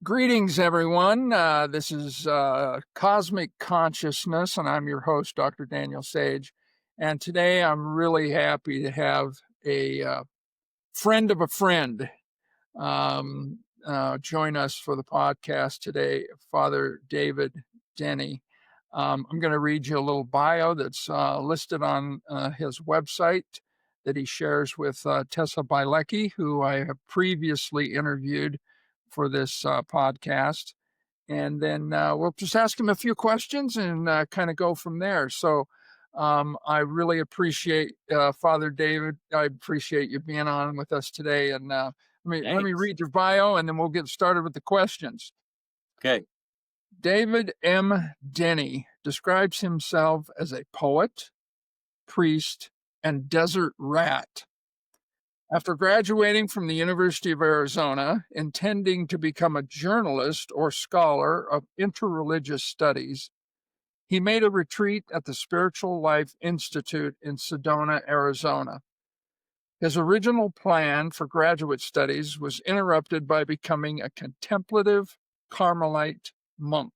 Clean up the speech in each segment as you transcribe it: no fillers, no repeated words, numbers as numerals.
Greetings, everyone. This is Cosmic Consciousness, and I'm your host, Dr. Daniel Sage. And today I'm really happy to have a friend of a friend join us for the podcast today, Father David Denny. I'm going to read you a little bio that's listed on his website that he shares with Tessa Bielecki, who I have previously interviewed for this podcast. And then we'll just ask him a few questions and kind of go from there. So I really appreciate Father David. I appreciate you being on with us today. And let me Thanks. read your bio, and then we'll get started with the questions. Okay. David M. Denny describes himself as a poet, priest, and desert rat. After graduating from the University of Arizona, intending to become a journalist or scholar of interreligious studies, he made a retreat at the Spiritual Life Institute in Sedona, Arizona. His original plan for graduate studies was interrupted by becoming a contemplative Carmelite monk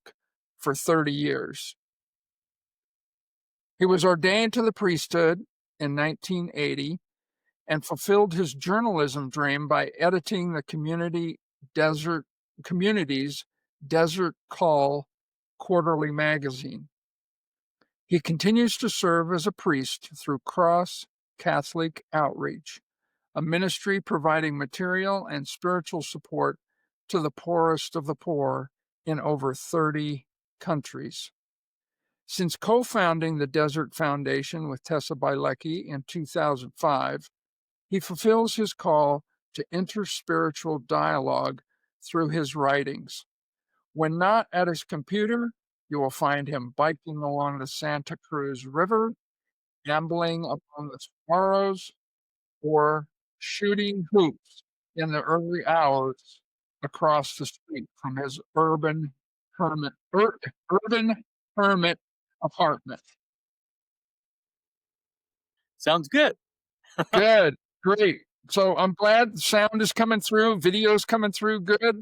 for 30 years. He was ordained to the priesthood in 1980 and fulfilled his journalism dream by editing the community's Desert Call quarterly magazine. He continues to serve as a priest through Cross Catholic Outreach, a ministry providing material and spiritual support to the poorest of the poor in over 30 countries. Since co-founding the Desert Foundation with Tessa Bielecki in 2005, he fulfills his call to interspiritual dialogue through his writings. When not at his computer, you will find him biking along the Santa Cruz River, gambling among the saguaros, or shooting hoops in the early hours across the street from his urban hermit apartment. Sounds good. Good, great. So I'm glad the sound is coming through, video's coming through good.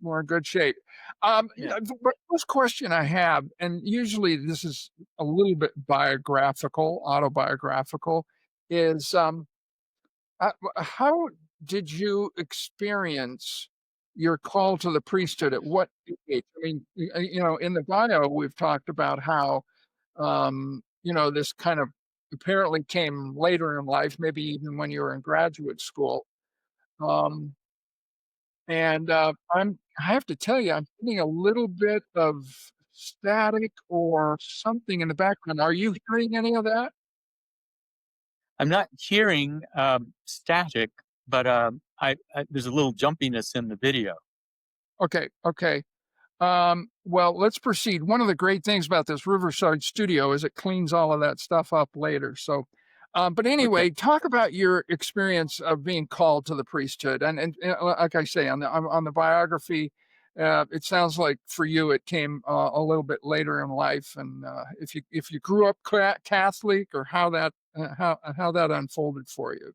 We're in good shape. Yeah. The first question I have, and usually this is a little bit autobiographical, is how did you experience your call to the priesthood? At what age? I mean, in the bio, we've talked about how this kind of apparently came later in life, maybe even when you were in graduate school. Um, and I have to tell you, I'm getting a little bit of static or something in the background. Are you hearing any of that? I'm not hearing static, but there's a little jumpiness in the video. Okay, okay. Well, let's proceed. One of the great things about this Riverside studio is it cleans all of that stuff up later. So, but Okay. anyway, talk about your experience of being called to the priesthood, and like I say on the biography, it sounds like for you it came a little bit later in life, and if you grew up Catholic or how that unfolded for you.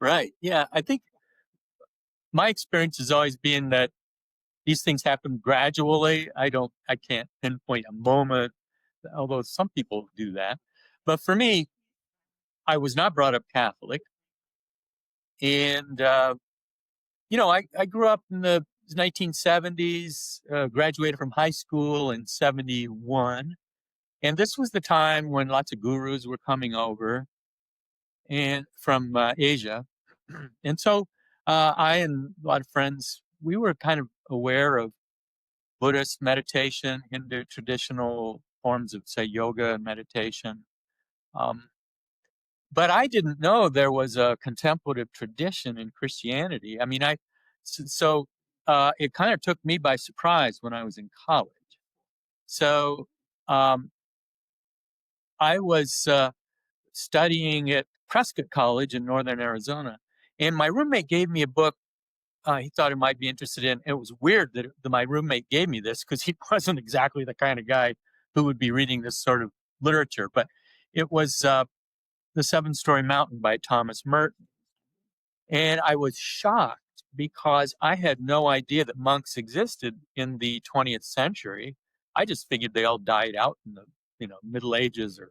Right. Yeah. I think my experience has always been that these things happen gradually. I can't pinpoint a moment, although some people do that. But for me, I was not brought up Catholic. And, I grew up in the 1970s, graduated from high school in 71. And this was the time when lots of gurus were coming over and from Asia. And so I and a lot of friends, we were kind of aware of Buddhist meditation, Hindu traditional forms of, say, yoga and meditation. Um, but I didn't know there was a contemplative tradition in Christianity. I mean, it kind of took me by surprise when I was in college. So um, I was studying at Prescott College in northern Arizona. And my roommate gave me a book he thought I might be interested in. It was weird that my roommate gave me this because he wasn't exactly the kind of guy who would be reading this sort of literature. But it was The Seven Story Mountain by Thomas Merton. And I was shocked because I had no idea that monks existed in the 20th century. I just figured they all died out in the Middle Ages or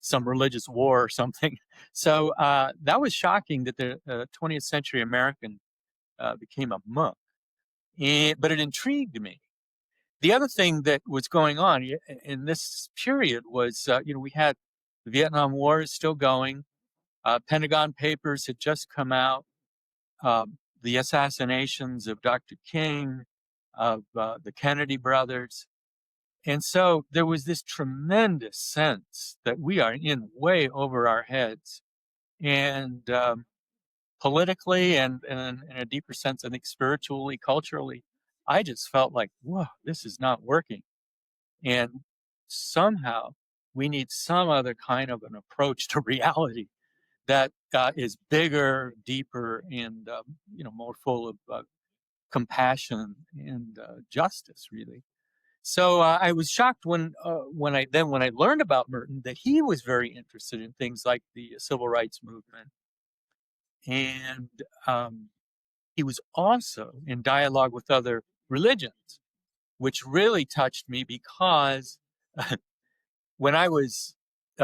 some religious war or something. So that was shocking that the 20th century American became a monk, but it intrigued me. The other thing that was going on in this period was, we had the Vietnam War is still going. Pentagon Papers had just come out. The assassinations of Dr. King, of the Kennedy brothers. And so there was this tremendous sense that we are in way over our heads. And politically and in a deeper sense, I think spiritually, culturally, I just felt like, whoa, this is not working. And somehow we need some other kind of an approach to reality that is bigger, deeper, and more full of compassion and justice, really. So I was shocked when I learned about Merton that he was very interested in things like the civil rights movement, and he was also in dialogue with other religions, which really touched me because when I was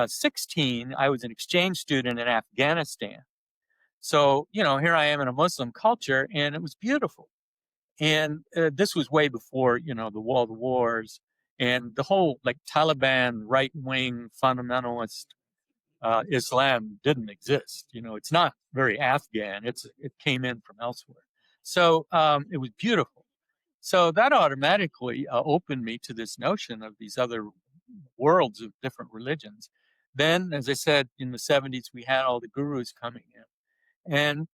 16, I was an exchange student in Afghanistan. So, here I am in a Muslim culture, and it was beautiful. And this was way before, the wars and the whole like Taliban right wing fundamentalist Islam didn't exist. It's not very Afghan. It came in from elsewhere. So it was beautiful. So that automatically opened me to this notion of these other worlds of different religions. Then, as I said, in the 70s, we had all the gurus coming in. And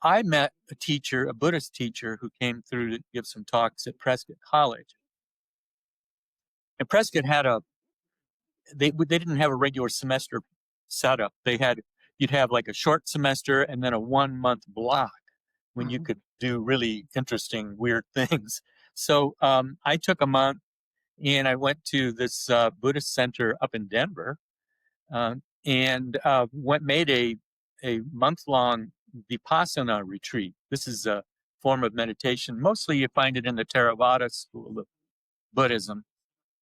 I met a teacher, a Buddhist teacher, who came through to give some talks at Prescott College. And Prescott had they didn't have a regular semester setup. You'd have like a short semester and then a 1 month block when you could do really interesting, weird things. So I took a month and I went to this Buddhist center up in Denver and made a month-long Vipassana retreat. This is a form of meditation. Mostly you find it in the Theravada school of Buddhism,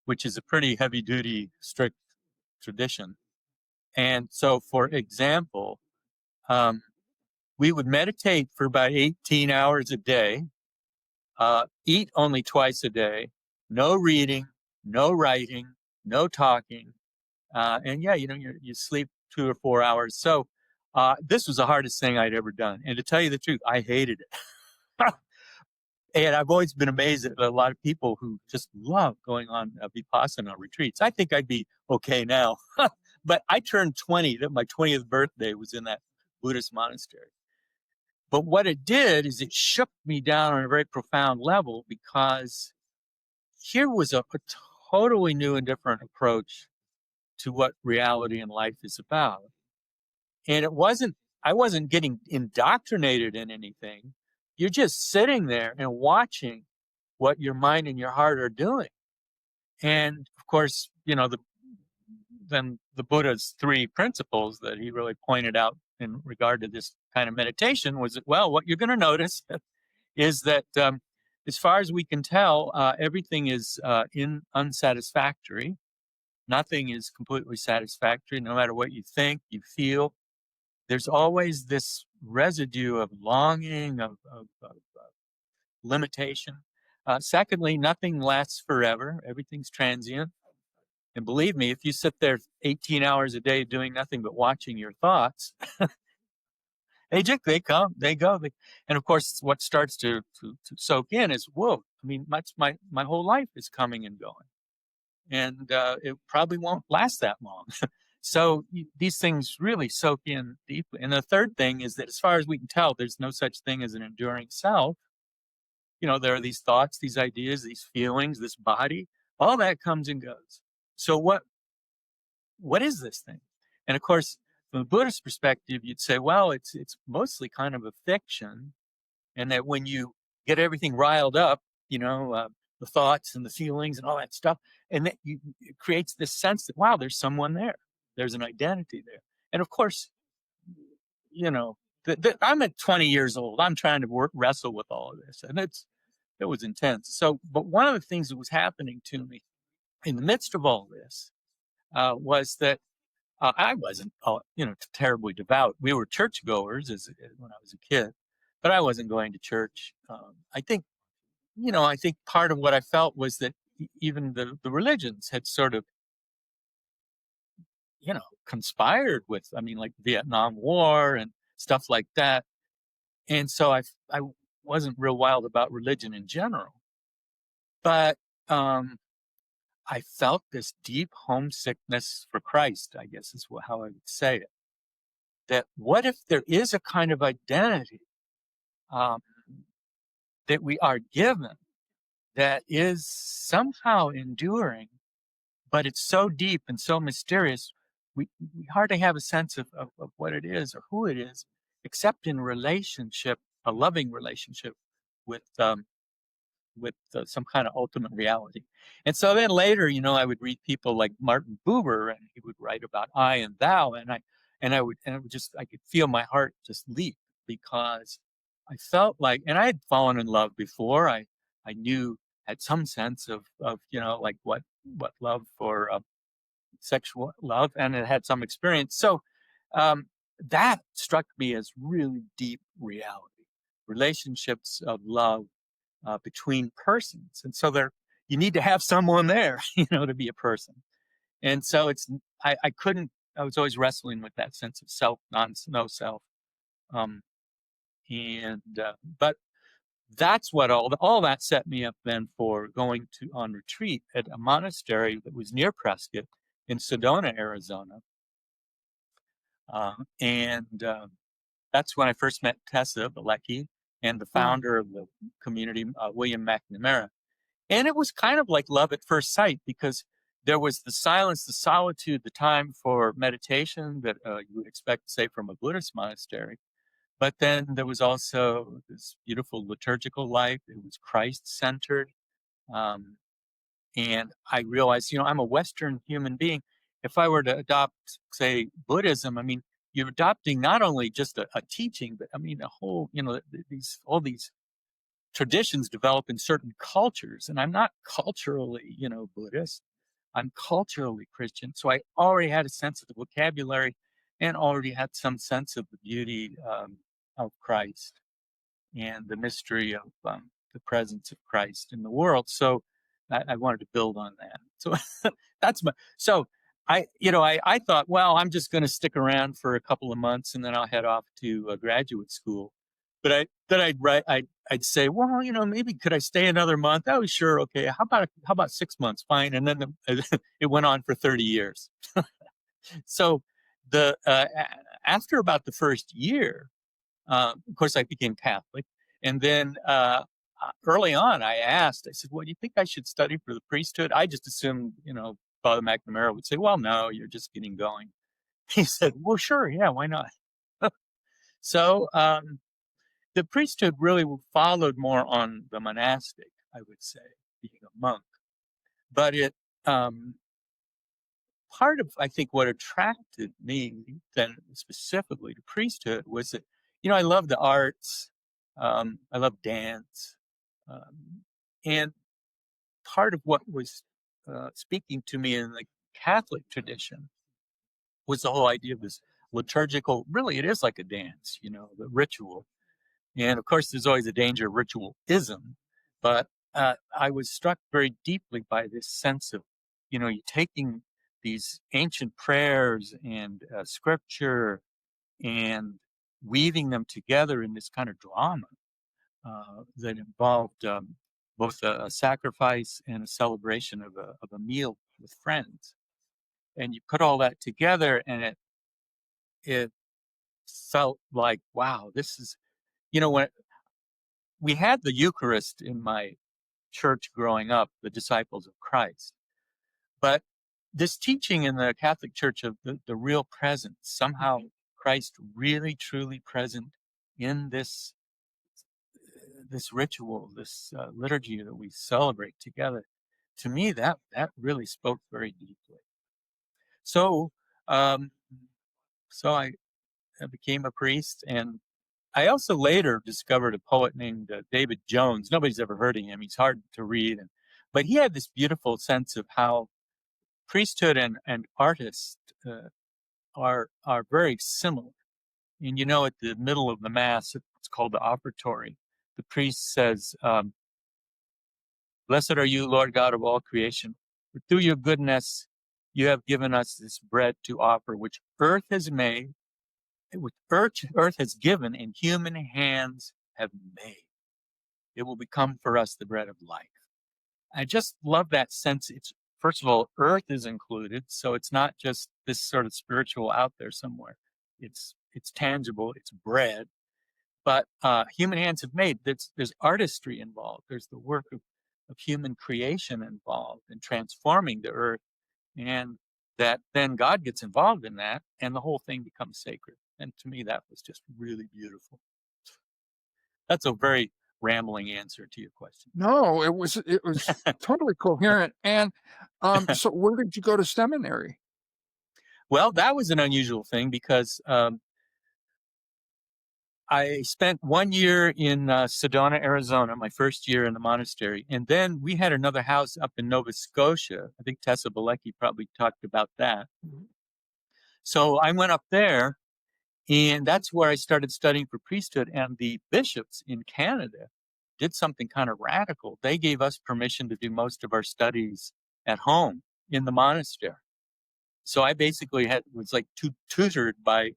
which is a pretty heavy-duty, strict tradition. And so, for example, we would meditate for about 18 hours a day, eat only twice a day, no reading, no writing, no talking. And yeah, you sleep 2 or 4 hours. So this was the hardest thing I'd ever done. And to tell you the truth, I hated it. And I've always been amazed at a lot of people who just love going on Vipassana retreats. I think I'd be okay now. But I turned 20, that my 20th birthday was in that Buddhist monastery. But what it did is it shook me down on a very profound level because here was a totally new and different approach to what reality and life is about. And I wasn't getting indoctrinated in anything. You're just sitting there and watching what your mind and your heart are doing. And of course, then the Buddha's 3 principles that he really pointed out in regard to this kind of meditation was that, well, what you're going to notice is that as far as we can tell, everything is unsatisfactory. Nothing is completely satisfactory, no matter what you think, you feel. There's always this residue of longing, of limitation. Secondly, nothing lasts forever. Everything's transient. And believe me, if you sit there 18 hours a day doing nothing but watching your thoughts, they come, they go. And of course, what starts to soak in is, whoa, I mean, my whole life is coming and going. And it probably won't last that long. So these things really soak in deeply. And the third thing is that as far as we can tell, there's no such thing as an enduring self. There are these thoughts, these ideas, these feelings, this body, all that comes and goes. So what is this thing? And of course, from a Buddhist perspective, you'd say, well, it's mostly kind of a fiction, and that when you get everything riled up, the thoughts and the feelings and all that stuff, and that it creates this sense that, wow, there's someone there, there's an identity there. And of course, I'm at 20 years old. I'm trying to wrestle with all of this, and it was intense. So, but one of the things that was happening to me in the midst of all this was that I wasn't, terribly devout. We were churchgoers when I was a kid, but I wasn't going to church. I think part of what I felt was that even the religions had sort of, conspired with, I mean, like Vietnam War and stuff like that. And so I wasn't real wild about religion in general, but um, I felt this deep homesickness for Christ, I guess is how I would say it. That what if there is a kind of identity um, that we are given that is somehow enduring, but it's so deep and so mysterious, we hardly have a sense of what it is or who it is, except in relationship, a loving relationship with some kind of ultimate reality. And so then later, I would read people like Martin Buber, and he would write about I and thou, I could feel my heart just leap because I felt like, and I had fallen in love before. I knew, had some sense of like what love for sexual love, and it had some experience. So um, that struck me as really deep reality, relationships of love between persons. And so you need to have someone there, to be a person. And so I couldn't, I was always wrestling with that sense of self, no self. Um, but that's what all that set me up then for going on retreat at a monastery that was near Prescott in Sedona, Arizona. And that's when I first met Tessa Balecki and the Oh, founder of the community, William McNamara. And it was kind of like love at first sight because there was the silence, the solitude, the time for meditation that you would expect, say, from a Buddhist monastery. But then there was also this beautiful liturgical life. It was Christ centered. Um, and I realized, I'm a Western human being. If I were to adopt, say, Buddhism, I mean, you're adopting not only just a teaching, but I mean, a whole, all these traditions develop in certain cultures. And I'm not culturally, Buddhist. I'm culturally Christian. So I already had a sense of the vocabulary and already had some sense of the beauty of Christ and the mystery of the presence of Christ in the world. So I wanted to build on that. So that's so I thought, well, I'm just going to stick around for a couple of months and then I'll head off to graduate school. But I'd say, well, maybe could I stay another month? Oh, sure. Okay. How about 6 months? Fine. And then it went on for 30 years. So after about the first year, of course, I became Catholic. And then early on, I said, well, do you think I should study for the priesthood? I just assumed, Father McNamara would say, well, no, you're just getting going. He said, well, sure. Yeah, why not? So the priesthood really followed more on the monastic, I would say, being a monk. But um, part of, I think, what attracted me then specifically to priesthood was that, I love the arts, I love dance, and part of what was speaking to me in the Catholic tradition was the whole idea of this liturgical. Really, it is like a dance, the ritual. And of course, there's always a danger of ritualism, but I was struck very deeply by this sense of, you taking these ancient prayers and scripture and weaving them together in this kind of drama that involved both a sacrifice and a celebration of a meal with friends. And you put all that together, and it felt like, wow, this is, when we had the Eucharist in my church growing up, the disciples of Christ. But this teaching in the Catholic Church of the real presence, somehow Christ really truly present in this ritual, this liturgy that we celebrate together, to me that really spoke very deeply. So um, so I became a priest, and I also later discovered a poet named David Jones. Nobody's ever heard of him. He's hard to read, but he had this beautiful sense of how priesthood and artists are very similar. And at the middle of the mass, it's called the offertory. The priest says, "Blessed are you, Lord God of all creation, for through your goodness you have given us this bread to offer, which earth has made, which earth has given, and human hands have made. It will become for us the bread of life." I just love that sense. It's first of all, earth is included, so it's not just this sort of spiritual out there somewhere. It's tangible. It's bread, but human hands have made. There's artistry involved. There's the work of human creation involved in transforming the earth, and that then God gets involved in that, and the whole thing becomes sacred. And to me, that was just really beautiful. That's a very rambling answer to your question. No, it was totally coherent. And so where did you go to seminary? Well, that was an unusual thing because I spent 1 year in Sedona, Arizona, my first year in the monastery. And then we had another house up in Nova Scotia. I think Tessa Balecki probably talked about that. Mhm. So I went up there, and that's where I started studying for priesthood. And the bishops in Canada did something kind of radical. They gave us permission to do most of our studies at home in the monastery. So I basically was like tutored by,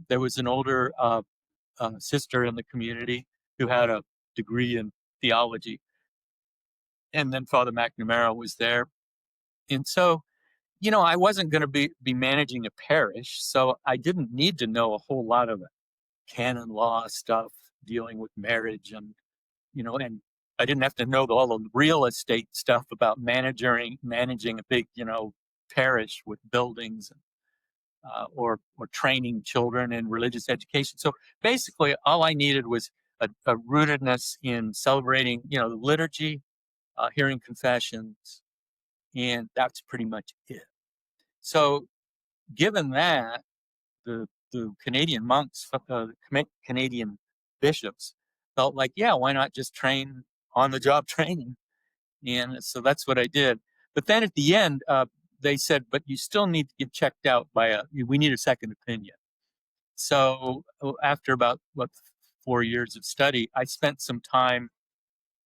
there was an older sister in the community who had a degree in theology. And then Father McNamara was there. And so, I wasn't going to be managing a parish. So I didn't need to know a whole lot of canon law stuff dealing with marriage and I didn't have to know all the real estate stuff about managing a big, parish with buildings or training children in religious education. So basically, all I needed was a rootedness in celebrating, the liturgy, hearing confessions, and that's pretty much it. So, given that, the Canadian monks, Canadian bishops, felt like, yeah, why not just train on the job training? And so that's what I did. But then at the end, they said, but you still need to get checked out we need a second opinion. So after about 4 years of study, I spent some time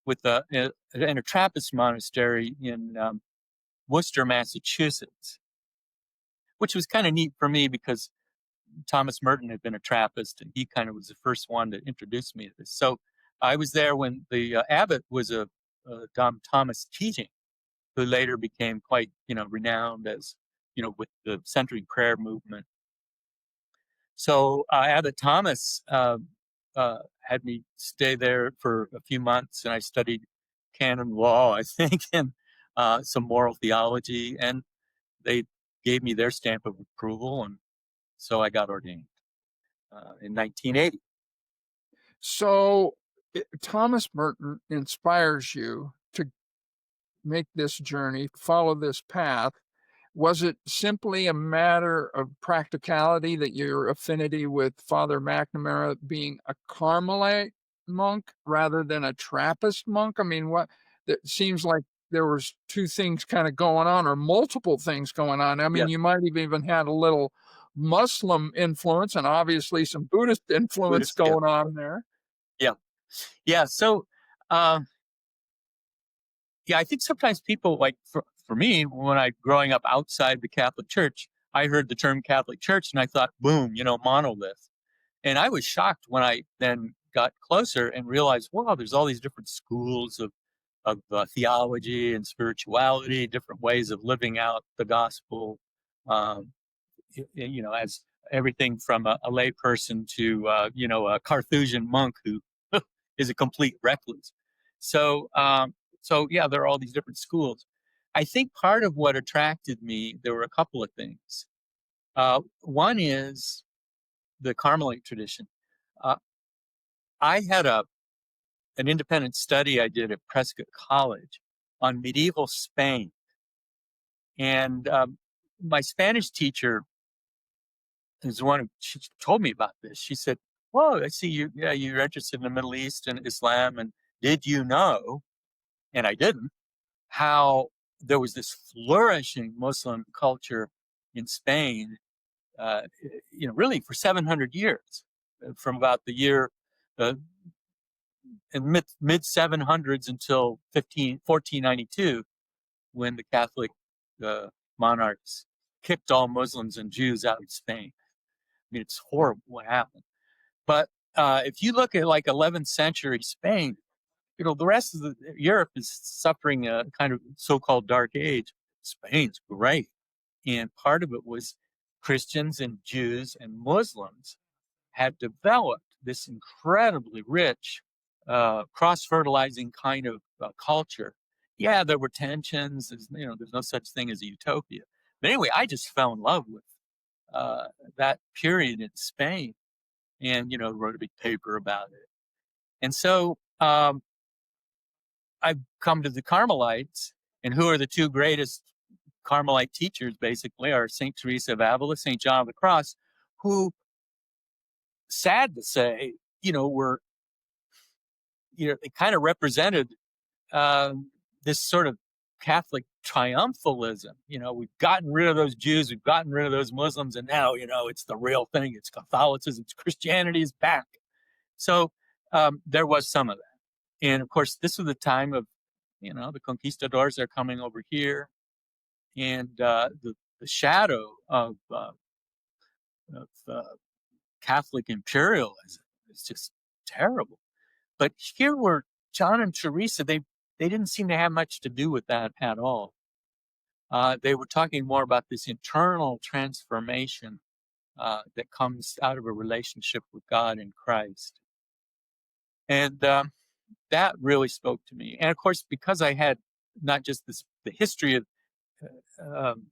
with in a Trappist monastery in Worcester, Massachusetts, which was kind of neat for me because Thomas Merton had been a Trappist, and he kind of was the first one to introduce me to this. So I was there when the abbot was a Dom Thomas Keating, who later became quite renowned as with the Century Prayer movement. So Abbot Thomas had me stay there for a few months, and I studied canon law, I think, and some moral theology, and they gave me their stamp of approval, and so I got ordained in 1980. So Thomas Merton inspires you to make this journey, follow this path. Was it simply a matter of practicality that your affinity with Father McNamara being a Carmelite monk rather than a Trappist monk? I mean, it seems like there was two things kind of going on, or multiple things going on. I mean, Yeah, you might have even had a little Muslim influence and obviously some Buddhist influence Buddhist. Yeah, going on there. yeah, yeah. So, uh, yeah, I think sometimes people like for me when I growing up outside the Catholic Church, I heard the term Catholic Church and I thought, boom, monolith. And I was shocked when I then got closer and realized, wow, there's all these different schools of theology and spirituality, different ways of living out the gospel. Um, as everything from a lay person to a Carthusian monk who is a complete recluse. So yeah, there are all these different schools. I think part of what attracted me, there were a couple of things. One is the Carmelite tradition. Uh, I had an independent study I did at Prescott College on medieval Spain, and my Spanish teacher is the one who she told me about this. She said, Whoa, I see you. Yeah, you're interested in the Middle East and Islam. And did you know, and I didn't, how there was this flourishing Muslim culture in Spain, really for 700 years, from about the year uh, in mid 700s until 1492, when the Catholic uh, monarchs kicked all Muslims and Jews out of Spain. I mean, it's horrible what happened. But if you look at like 11th century Spain, the rest of Europe is suffering a kind of so-called dark age. Spain's great. And part of it was Christians and Jews and Muslims had developed this incredibly rich, cross-fertilizing kind of culture. Yeah, there were tensions. There's no such thing as a utopia. But anyway, I just fell in love with uh, that period in Spain, and wrote a big paper about it. And so I've come to the Carmelites, and who are the two greatest Carmelite teachers? Basically, are Saint Teresa of Avila, Saint John of the Cross, who, sad to say, were they kind of represented this sort of Catholic triumphalism. We've gotten rid of those Jews, we've gotten rid of those Muslims, and now, it's the real thing. It's Catholicism, it's Christianity is back. So there was some of that. And of course, this was the time of, the conquistadors are coming over here, and the shadow of Catholic imperialism is just terrible. But here were John and Teresa, they didn't seem to have much to do with that at all. They were talking more about this internal transformation that comes out of a relationship with God in Christ. And that really spoke to me. And of course, because I had not just the history of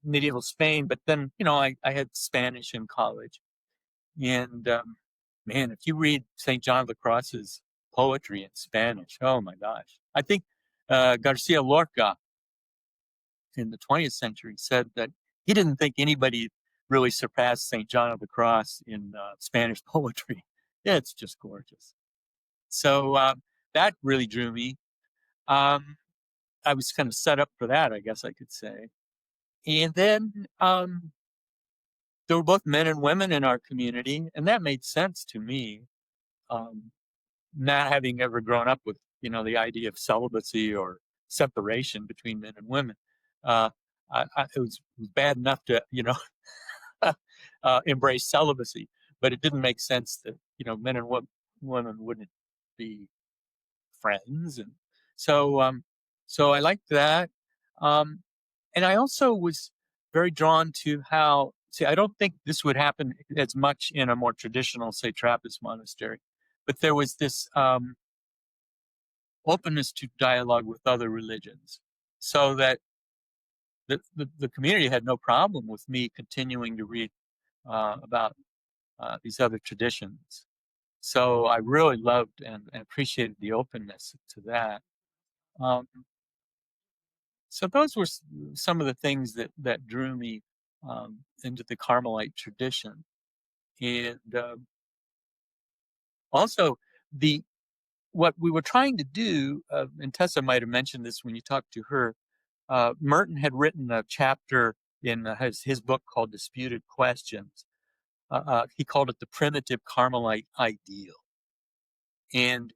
medieval Spain, but then, I had Spanish in college. And man, if you read St. John of the Cross's poetry in Spanish, oh my gosh. I think Garcia Lorca in the 20th century said that he didn't think anybody really surpassed St. John of the Cross in Spanish poetry. It's just gorgeous. So that really drew me. I was kind of set up for that, I guess I could say. And then there were both men and women in our community, and that made sense to me. Um, Not having ever grown up with, the idea of celibacy or separation between men and women, uh, it was bad enough to, embrace celibacy, but it didn't make sense that, men and women wouldn't be friends. And so I liked that. Um, and I also was very drawn to how, see, I don't think this would happen as much in a more traditional, say, Trappist monastery, but there was this openness to dialogue with other religions, so that the community had no problem with me continuing to read about these other traditions. So I really loved and appreciated the openness to that. Um, so those were some of the things that drew me into the Carmelite tradition. And also the what we were trying to do, and Tessa might have mentioned this when you talked to her. Merton had written a chapter in his book called Disputed Questions. He called it the primitive Carmelite ideal. And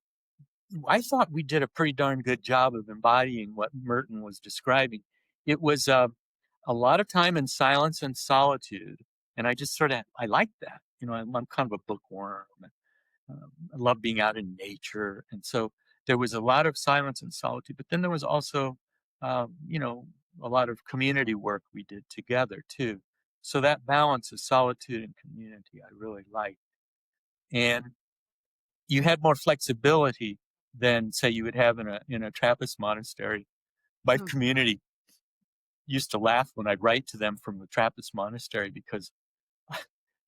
I thought we did a pretty darn good job of embodying what Merton was describing. It was a lot of time in silence and solitude. And I just I like that. I'm kind of a bookworm. I love being out in nature. And so there was a lot of silence and solitude, but then there was also, a lot of community work we did together too. So that balance of solitude and community, I really liked. And you had more flexibility than, say, you would have in a Trappist monastery. My Hmm. community used to laugh when I'd write to them from the Trappist monastery, because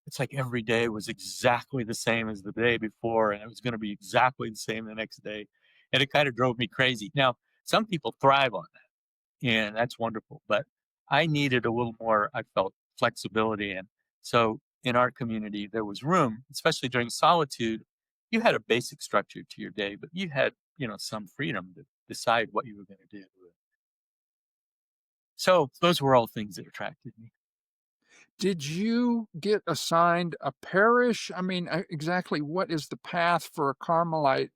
it's like every day was exactly the same as the day before, and it was going to be exactly the same the next day. And it kind of drove me crazy. Now, some people thrive on that, and that's wonderful. But I needed a little more, I felt, flexibility. And so in our community, there was room, especially during solitude. You had a basic structure to your day, but you had, some freedom to decide what you were going to do. So those were all things that attracted me. Did you get assigned a parish? I mean, exactly what is the path for a Carmelite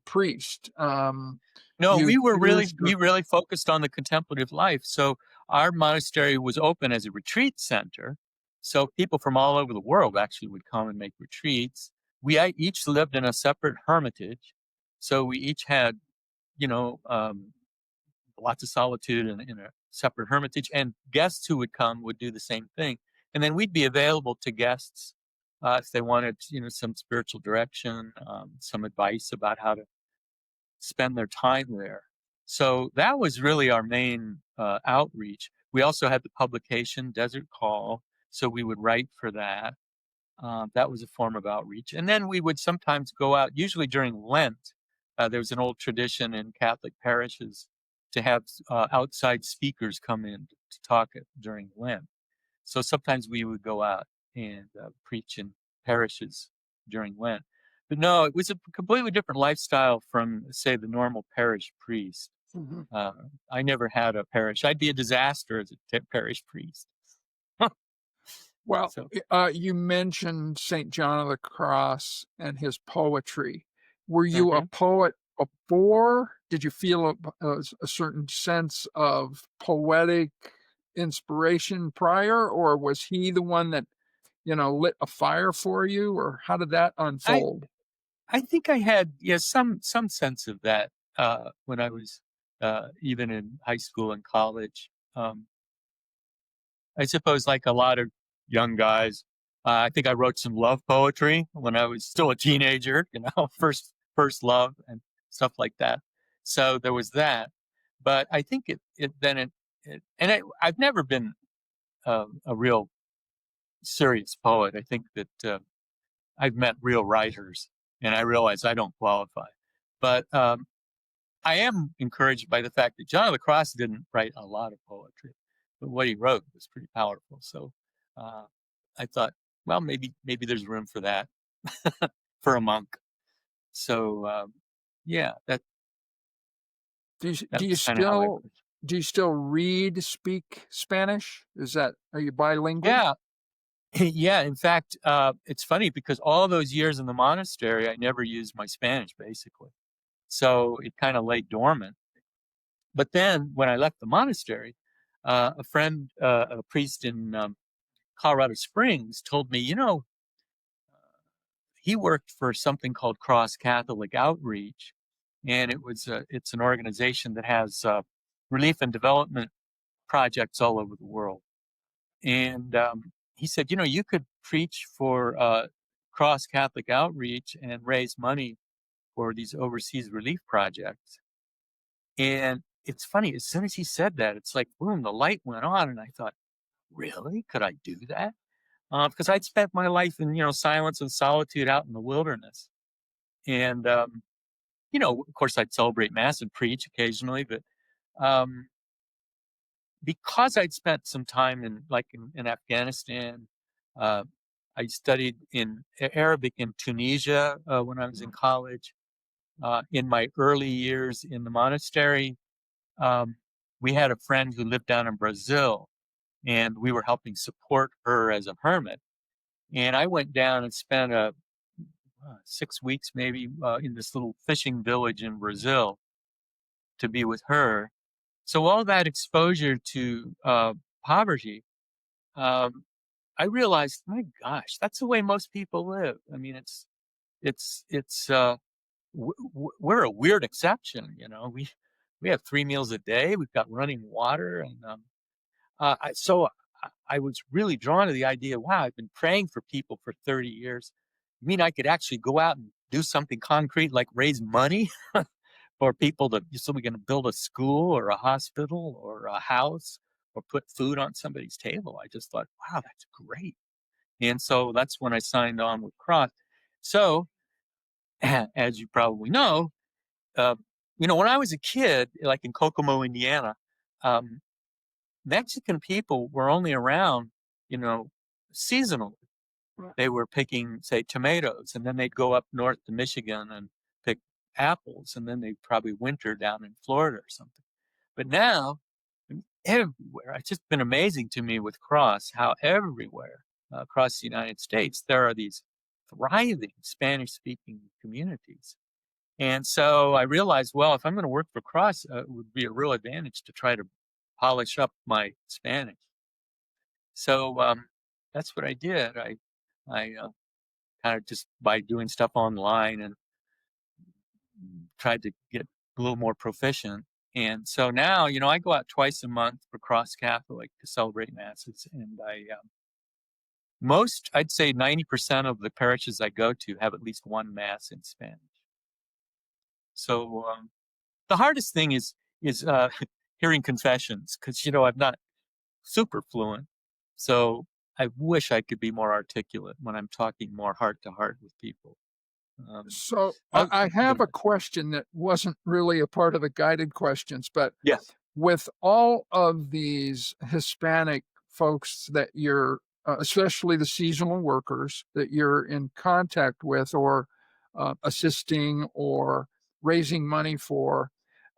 priest? No, You we were really choose we really focused on the contemplative life. So our monastery was open as a retreat center. So people from all over the world actually would come and make retreats. Each lived in a separate hermitage. So we each had, you know, um, lots of solitude in a separate hermitage, and guests who would come would do the same thing. And then we'd be available to guests if they wanted, some spiritual direction, some advice about how to spend their time there. So that was really our main outreach. We also had the publication Desert Call, so we would write for that. That was a form of outreach. And then we would sometimes go out, usually during Lent. There was an old tradition in Catholic parishes to have outside speakers come in to talk during Lent. So sometimes we would go out and preach in parishes during Lent. But no, it was a completely different lifestyle from, say, the normal parish priest. Mhm. Uh, I never had a parish. I'd be a disaster as a parish priest. Well, So, you mentioned St. John of the Cross and his poetry. Were you a mhm. poet before? Did you feel a certain sense of poetic inspiration prior, or was he the one that, lit a fire for you, or how did that I unfold? I think I had, some sense of that when I was even in high school and college. I suppose, like a lot of young guys, I think I wrote some love poetry when I was still a teenager. First love and stuff like that. So there was that. But I think I've never been a real serious poet. I think that I've met real writers, and I realize I don't qualify. But I am encouraged by the fact that John of the Cross didn't write a lot of poetry, but what he wrote was pretty powerful. So uh, I thought, well, maybe there's room for that for a monk. So yeah, Do you, do you that's kind of how I still approach. do you still speak Spanish? Are you bilingual? Yeah, yeah. In fact, it's funny because all those years in the monastery, I never used my Spanish basically, so it kind of lay dormant. But then when I left the monastery, a friend, a priest in Colorado Springs, told me, he worked for something called Cross Catholic Outreach, and it's an organization that has relief and development projects all over the world. And he said, you could preach for Cross Catholic Outreach and raise money for these overseas relief projects. And it's funny, as soon as he said that, it's like, boom, the light went on. And I thought, really? Could I do that? Because I'd spent my life in, silence and solitude out in the wilderness. And, of course, I'd celebrate Mass and preach occasionally. But um, because I'd spent some time in Afghanistan, uh, I studied in Arabic in Tunisia when I was in college. In my early years in the monastery, um, we had a friend who lived down in Brazil, and we were helping support her as a hermit. And I went down and spent 6 weeks maybe in this little fishing village in Brazil to be with her. So all that exposure to poverty, um, I realized, my gosh, that's the way most people live. I mean, it's we're a weird exception. We have 3 meals a day. We've got running water, and I was really drawn to the idea. Wow, I've been praying for people for 30 years. You mean I could actually go out and do something concrete like raise money for people so we can build a school or a hospital or a house or put food on somebody's table? I just thought, wow, that's great. And so that's when I signed on with Cross. So, as you probably know, uh, when I was a kid, like in Kokomo, Indiana, um, Mexican people were only around, you know, seasonally. they were picking, say, tomatoes, and then they'd go up north to Michigan and pick apples, and then they'd probably winter down in Florida or something. But now, everywhere, it's just been amazing to me with Cross how everywhere across the United States there are these thriving Spanish-speaking communities. And so I realized, well, if I'm going to work for Cross, it would be a real advantage to try to polish up my Spanish. So that's what I did. I kind of just by doing stuff online and tried to get a little more proficient. And so now, I go out twice a month for Cross Catholic to celebrate masses, and I'd say 90% of the parishes I go to have at least one mass in Spanish. So the hardest thing is hearing confessions, because I'm not super fluent. So I wish I could be more articulate when I'm talking more heart to heart with people. So I have a question that wasn't really a part of the guided questions, but yes, with all of these Hispanic folks that you're, especially the seasonal workers that you're in contact with or assisting or raising money for,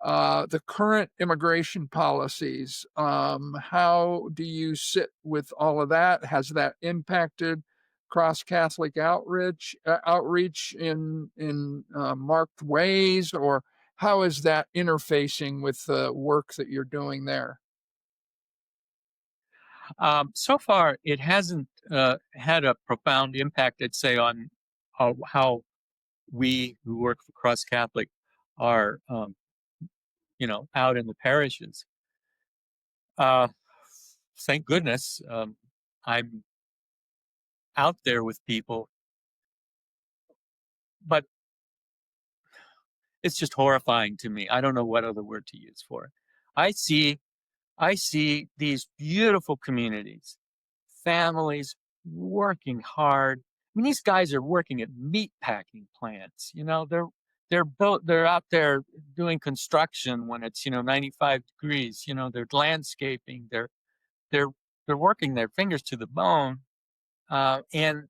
the current immigration policies, how do you sit with all of that? Has that impacted cross Catholic outreach in marked ways, or how is that interfacing with the work that you're doing there? so far it hasn't had a profound impact, I'd say, on how we who work for Cross Catholic are, out in the parishes. Thank goodness, I'm out there with people, but it's just horrifying to me. I don't know what other word to use for it. I see I see these beautiful communities, families working hard. I mean, these guys are working at meat packing plants. They're out there doing construction when it's 95 degrees. They're landscaping. They're they're working their fingers to the bone, and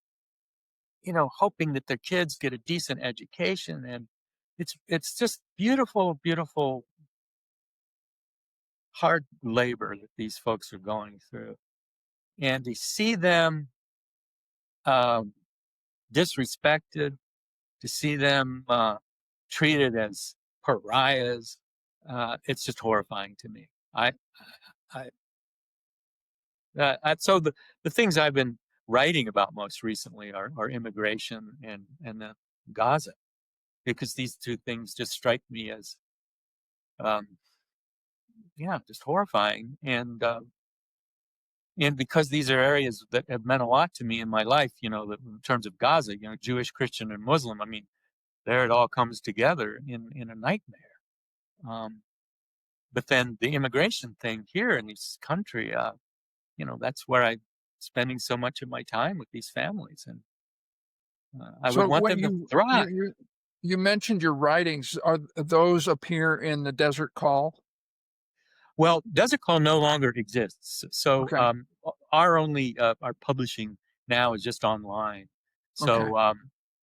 hoping that their kids get a decent education. And it's just beautiful, beautiful hard labor that these folks are going through. And to see them um, disrespected, to see them treated as pariahs, it's just horrifying to me. I so the things I've been writing about most recently are immigration and Gaza, because these two things just strike me as um, just horrifying. And because these are areas that have meant a lot to me in my life, in terms of Gaza, Jewish, Christian, and Muslim, I mean, there it all comes together in a nightmare. Um, but then the immigration thing here in this country, that's where I'm spending so much of my time with these families, and I would So want when them to you thrive. you mentioned your writings, are those appear in the Desert Call? Well, Desert Call no longer exists, so Okay, our publishing now is just online. okay, So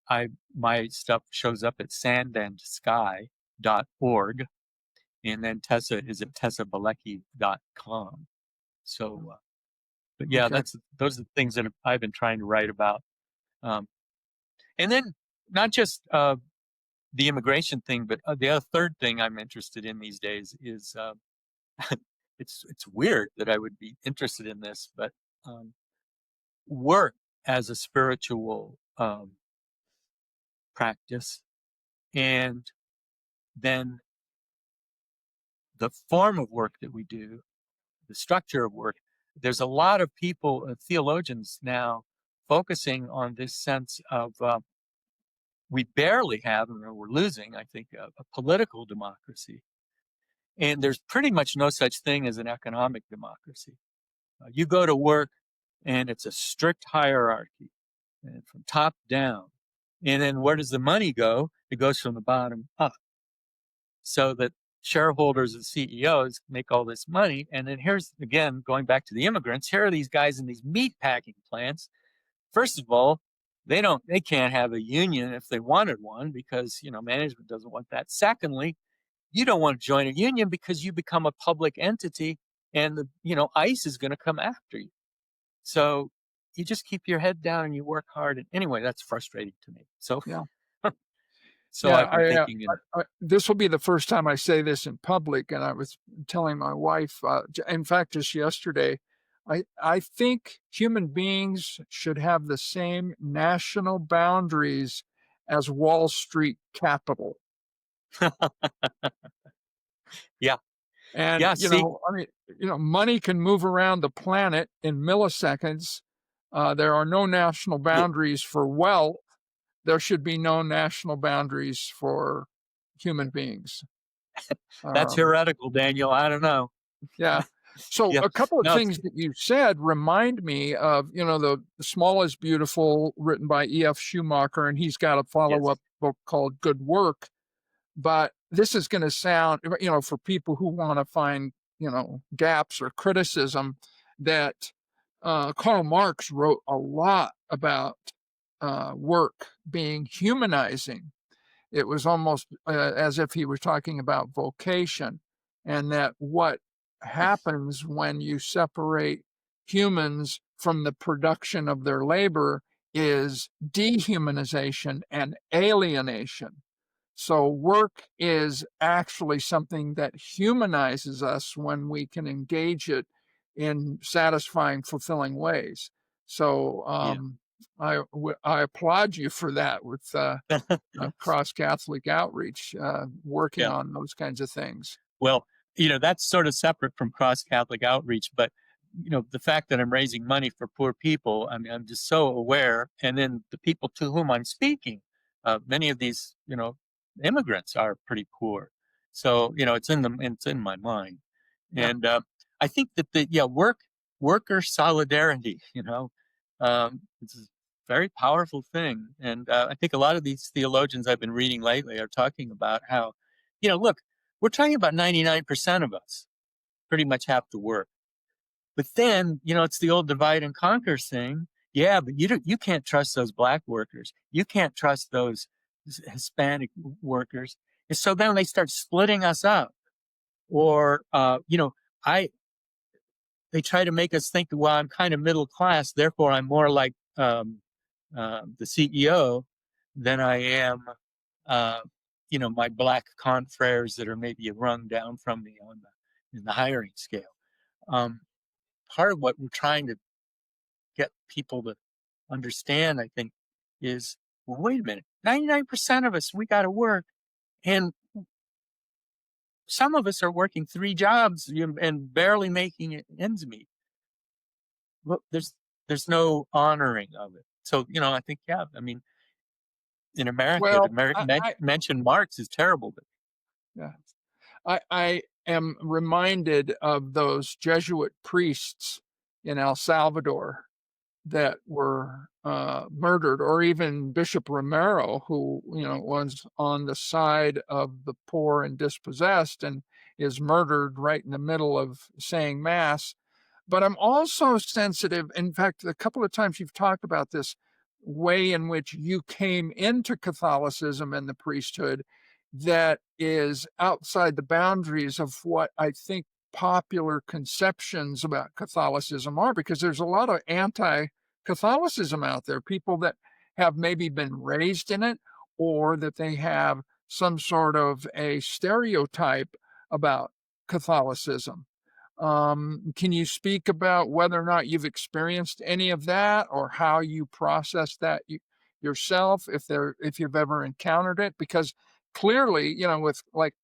I my stuff shows up at sandandsky.org, and then Tessa is at tessabalecki.com. So, but yeah, okay. those are the things that I've been trying to write about. Um, and then not just the immigration thing, but the other third thing I'm interested in these days is it's weird that I would be interested in this, but um, work as a spiritual practice, and then the form of work that we do, the structure of work. There's a lot of people, theologians now, focusing on this sense of we barely have, and we're losing, I think, a political democracy. And there's pretty much no such thing as an economic democracy. You go to work, and it's a strict hierarchy, and from top down. And then where does the money go? It goes from the bottom up, so that shareholders and CEOs make all this money. And then here's, again, going back to the immigrants, here are these guys in these meat packing plants. First of all, They can't have a union if they wanted one because, management doesn't want that. Secondly, you don't want to join a union because you become a public entity and ICE is going to come after you. So you just keep your head down and you work hard. And anyway, that's frustrating to me. So, Yeah. so Yeah, I've been thinking, and this will be the first time I say this in public, and I was telling my wife, in fact, just yesterday, I think human beings should have the same national boundaries as Wall Street capital. yeah, And, yeah. See, I mean, money can move around the planet in milliseconds. There are no national yeah, boundaries for wealth. There should be no national boundaries for human beings. that's Um, heretical, Daniel. I don't know. yeah. So Yeah, a couple of no, things that you said remind me of, the Small is Beautiful, written by E.F. Schumacher, and he's got a yes, follow-up book called Good Work. But this is going to sound, for people who want to find, gaps or criticism, that Karl Marx wrote a lot about work being humanizing. It was almost as if he was talking about vocation, and that what happens when you separate humans from the production of their labor is dehumanization and alienation. So work is actually something that humanizes us when we can engage it in satisfying, fulfilling ways. So yeah. I applaud you for that with cross Catholic outreach, working Yeah. on those kinds of things. Well, that's sort of separate from cross Catholic outreach, but the fact that I'm raising money for poor people, I mean, I'm just so aware. And then the people to whom I'm speaking, many of these, immigrants are pretty poor. So, it's in my mind. Yeah. And I think that worker solidarity, it's a very powerful thing. And I think a lot of these theologians I've been reading lately are talking about how, look, we're talking about 99% of us pretty much have to work. But then, it's the old divide and conquer thing. Yeah, but you can't trust those black workers. You can't trust those Hispanic workers. And so then they start splitting us up. Or, I they try to make us think, well, I'm kind of middle class, therefore I'm more like the CEO than I am, uh, my black confreres that are maybe a rung down from me in the hiring scale. Um, Part of what we're trying to get people to understand, I think, is, well, wait a minute, 99% of us, we got to work. And some of us are working 3 jobs and barely making it ends meet. Well, there's no honoring of it. So, I think, yeah, I mean, in America, Well, mention Marx is terrible, but yeah, I am reminded of those Jesuit priests in El Salvador that were murdered, or even Bishop Romero, who was on the side of the poor and dispossessed, and is murdered right in the middle of saying mass. But I'm also sensitive. In fact, a couple of times you've talked about this way in which you came into Catholicism and the priesthood that is outside the boundaries of what I think popular conceptions about Catholicism are, because there's a lot of anti Catholicism out there, people that have maybe been raised in it, or that they have some sort of a stereotype about Catholicism. Can you speak about whether or not you've experienced any of that, or how you process that yourself, if you've ever encountered it? Because clearly, with like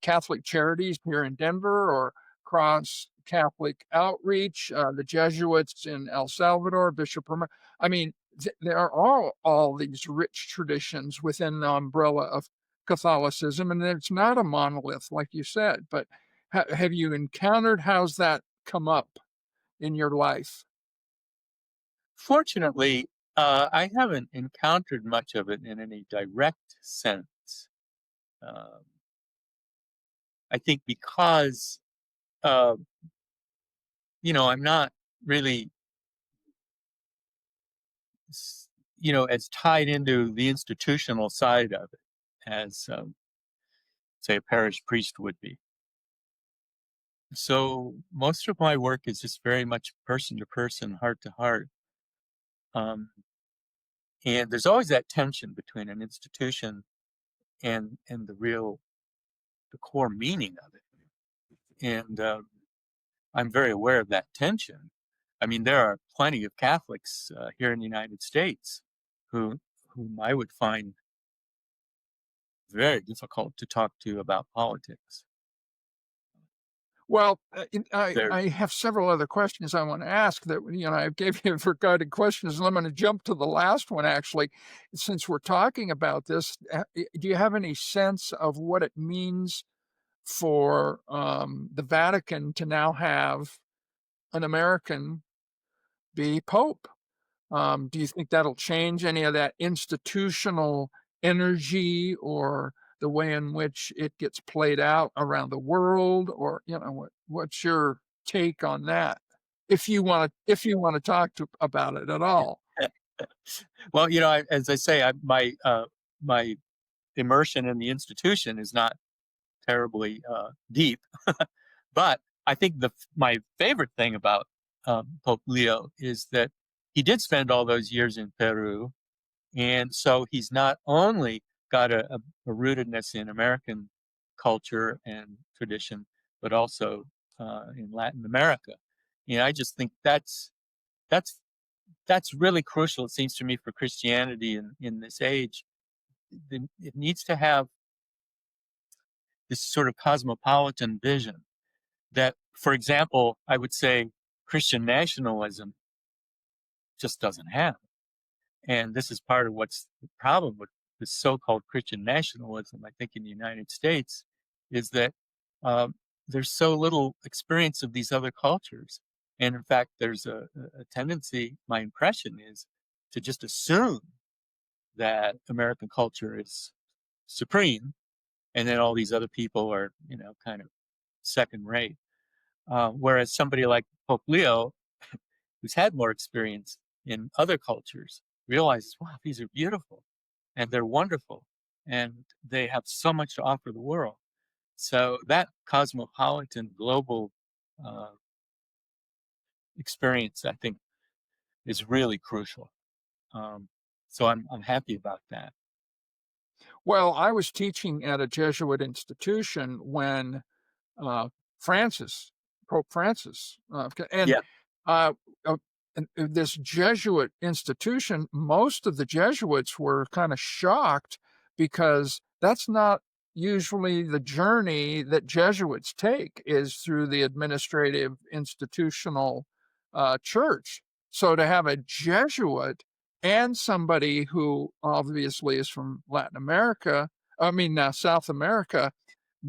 Catholic Charities here in Denver, or Cross Catholic Outreach, the Jesuits in El Salvador, Bishop Romero. I mean, there are all these rich traditions within the umbrella of Catholicism, and it's not a monolith, like you said. But have you encountered, how's that come up in your life? fortunately, I haven't encountered much of it in any direct sense. Um, I think because, uh, I'm not really, as tied into the institutional side of it as, say, a parish priest would be. So most of my work is just very much person to person, heart to heart. Um, and there's always that tension between an institution and the core meaning of it. And I'm very aware of that tension. I mean, there are plenty of Catholics here in the United States who whom I would find very difficult to talk to about politics. Well, They're I have several other questions I want to ask that, I gave you regarding questions, and I'm going to jump to the last one, actually. Since we're talking about this, do you have any sense of what it means for the Vatican to now have an American be Pope? Do you think that'll change any of that institutional energy or the way in which it gets played out around the world? Or, what's your take on that? If you want to talk about it at all. well, as I say, my immersion in the institution is not terribly deep, but I think my favorite thing about Pope Leo is that he did spend all those years in Peru, and so he's not only got a rootedness in American culture and tradition, but also in Latin America. And I just think that's that's really crucial. It seems to me for Christianity in this age, it needs to have this sort of cosmopolitan vision that, for example, I would say Christian nationalism just doesn't have. And this is part of what's the problem with this so-called Christian nationalism, I think, in the United States, is that um, there's so little experience of these other cultures. And in fact, there's a tendency, my impression is, to just assume that American culture is supreme, and then all these other people are, kind of second rate. Whereas somebody like Pope Leo, who's had more experience in other cultures, realizes, wow, these are beautiful and they're wonderful and they have so much to offer the world. So that cosmopolitan global uh, experience, I think, is really crucial. Um, so I'm happy about that. Well, I was teaching at a Jesuit institution when uh, Francis, Pope Francis, and Yeah, uh, uh, this Jesuit institution, most of the Jesuits were kind of shocked because that's not usually the journey that Jesuits take is through the administrative institutional church. So to have a Jesuit and somebody who obviously is from Latin America, I mean, South America,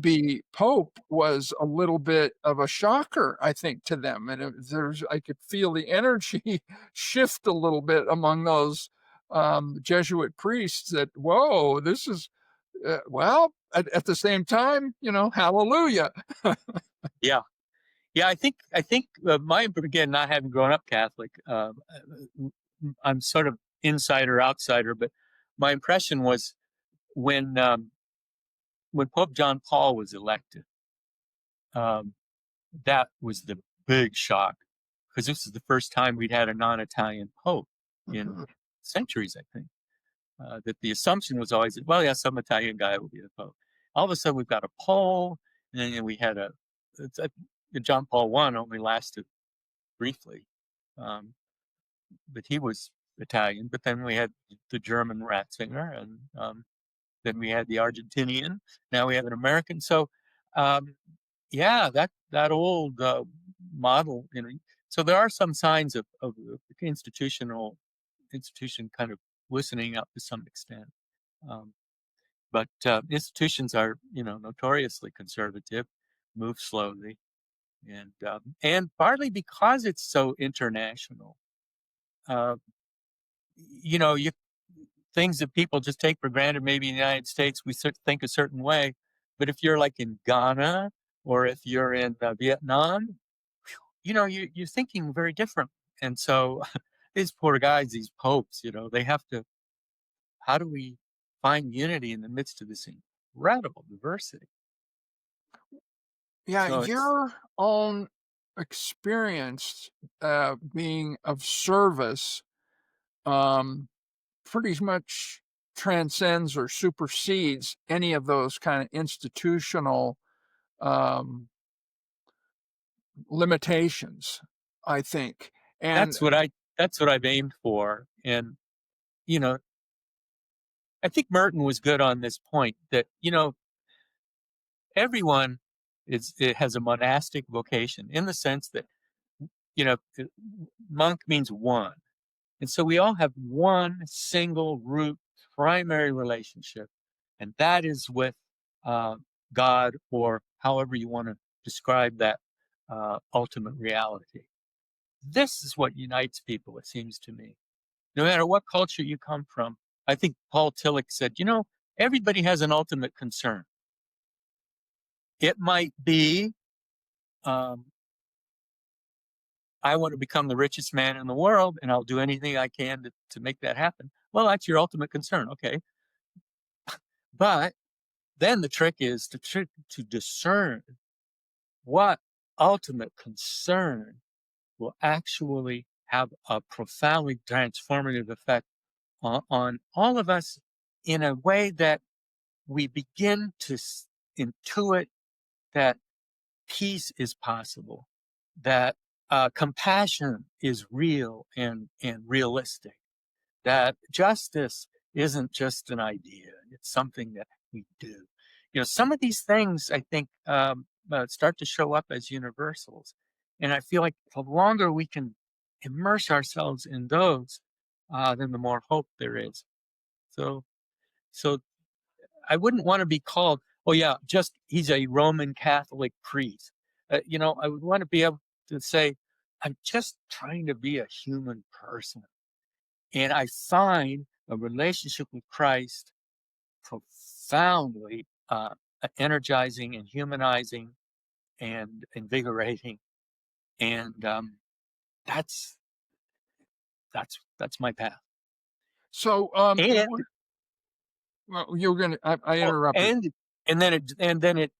be Pope was a little bit of a shocker, I think, to them. And I could feel the energy shift a little bit among those Jesuit priests that, whoa, this is, well, at the same time, hallelujah. yeah, yeah. I think my again, not having grown up Catholic, I'm sort of insider outsider, but my impression was when um, when Pope John Paul was elected, um, that was the big shock because this is the first time we'd had a non-Italian pope in centuries. I think that the assumption was always, well, yeah, some Italian guy will be the pope. All of a sudden, we've got a Pole, and then we had it's a John Paul I only lasted briefly, um, but he was Italian. But then we had the German Ratzinger, and then we had the Argentinian. Now we have an American. So, um, yeah, that old model. So there are some signs of institution kind of loosening up to some extent. Um, but institutions are, notoriously conservative, move slowly, and partly because it's so international. Uh, you things that people just take for granted, maybe in the United States, we think a certain way. But if you're like in Ghana or if you're in Vietnam, you're thinking very different. And so these poor guys, these popes, they have to. How do we find unity in the midst of this incredible diversity? Yeah, So it's your own experience being of service um, pretty much transcends or supersedes any of those kind of institutional um, limitations, I think. And that's what I that's what I've aimed for, and you know, I think Merton was good on this point that everyone it has a monastic vocation in the sense that you know monk means one, and so we all have one single root primary relationship, and that is with uh, God, or however you want to describe that ultimate reality. This is what unites people, it seems to me. No matter what culture you come from, I think Paul Tillich said, everybody has an ultimate concern. It might be, um, I want to become the richest man in the world, and I'll do anything I can to make that happen. Well, that's your ultimate concern. Okay. But then the trick is to discern what ultimate concern will actually have a profoundly transformative effect on all of us in a way that we begin to intuit that peace is possible, that compassion is real and realistic, that justice isn't just an idea, it's something that we do. Some of these things, I think, start to show up as universals. And I feel like the longer we can immerse ourselves in those, then the more hope there is. So, so I wouldn't want to be called, oh yeah, just he's a Roman Catholic priest. I would want to be able to say, I'm just trying to be a human person. And I find a relationship with Christ profoundly energizing and humanizing and invigorating. And that's that's my path. so, And well, you're going to, I well, interrupted. and then it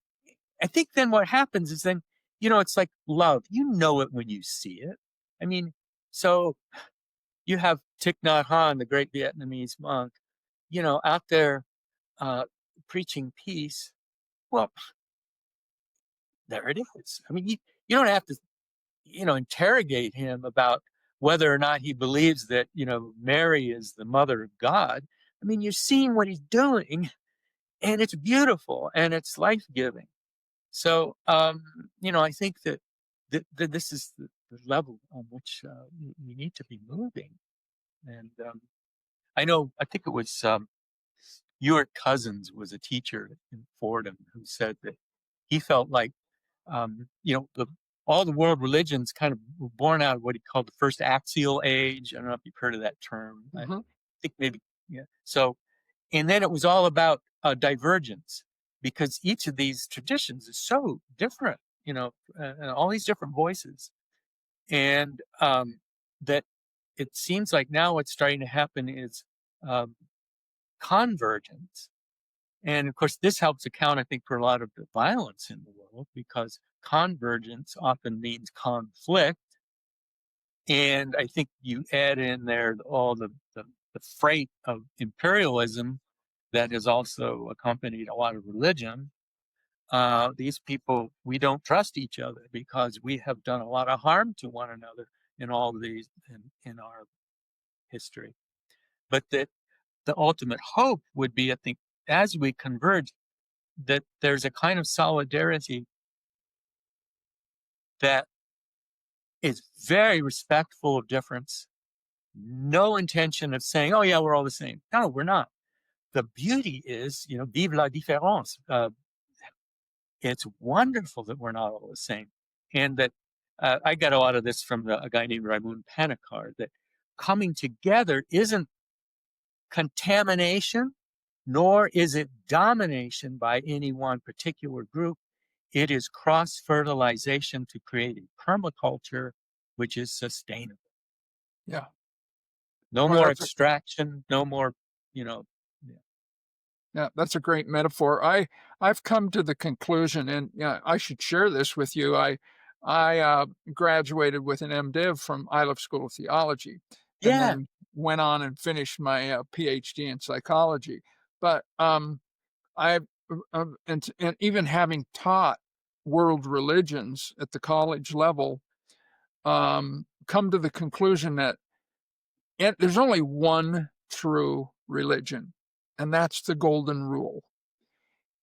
I think then what happens is then, it's like love. You know it when you see it. I mean, so you have Thich Nhat Hanh, the great Vietnamese monk, out there uh, preaching peace. Well, there it is. I mean, you don't have to, interrogate him about whether or not he believes that, Mary is the mother of God. I mean, you're seeing what he's doing, and it's beautiful and it's life giving. So, I think that this is the level on which we need to be moving. And I think it was Ewart Cousins was a teacher in Fordham who said that he felt like, all the world religions kind of were born out of what he called the first axial age. I don't know if you've heard of that term. I Hmm. think maybe, yeah. So, and then it was all about divergence, because each of these traditions is so different, and all these different voices. And that it seems like now what's starting to happen is um, convergence. And of course, this helps account, I think, for a lot of the violence in the world, because convergence often means conflict. And I think you add in there all the freight of imperialism that has also accompanied a lot of religion. These people, we don't trust each other because we have done a lot of harm to one another in all these in our history. But that the ultimate hope would be, I think, as we converge, that there's a kind of solidarity that is very respectful of difference, no intention of saying, oh yeah, we're all the same. No, we're not. The beauty is, vive la différence. It's wonderful that we're not all the same. And that I got a lot of this from a guy named Raymond Panicard, that coming together isn't contamination, nor is it domination by any one particular group. It is cross fertilization to create a permaculture which is sustainable. Yeah. No Well, more extraction, no more, you know. Yeah. yeah, that's a great metaphor. I've come to the conclusion, and yeah, I should share this with you. I graduated with an MDiv from Iliff School of Theology, and Yeah. then went on and finished my PhD in psychology. But I and even having taught world religions at the college level, come to the conclusion that there's only one true religion, and that's the golden rule.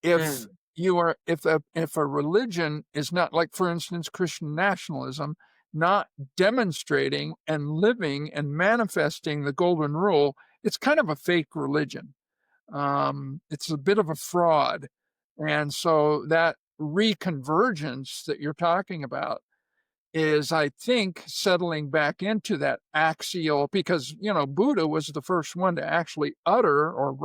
If Mm, if a religion is not, like, for instance, Christian nationalism, not demonstrating and living and manifesting the golden rule, it's kind of a fake religion. It's a bit of a fraud. And so that reconvergence that you're talking about is, I think, settling back into that axial, because, Buddha was the first one to actually utter or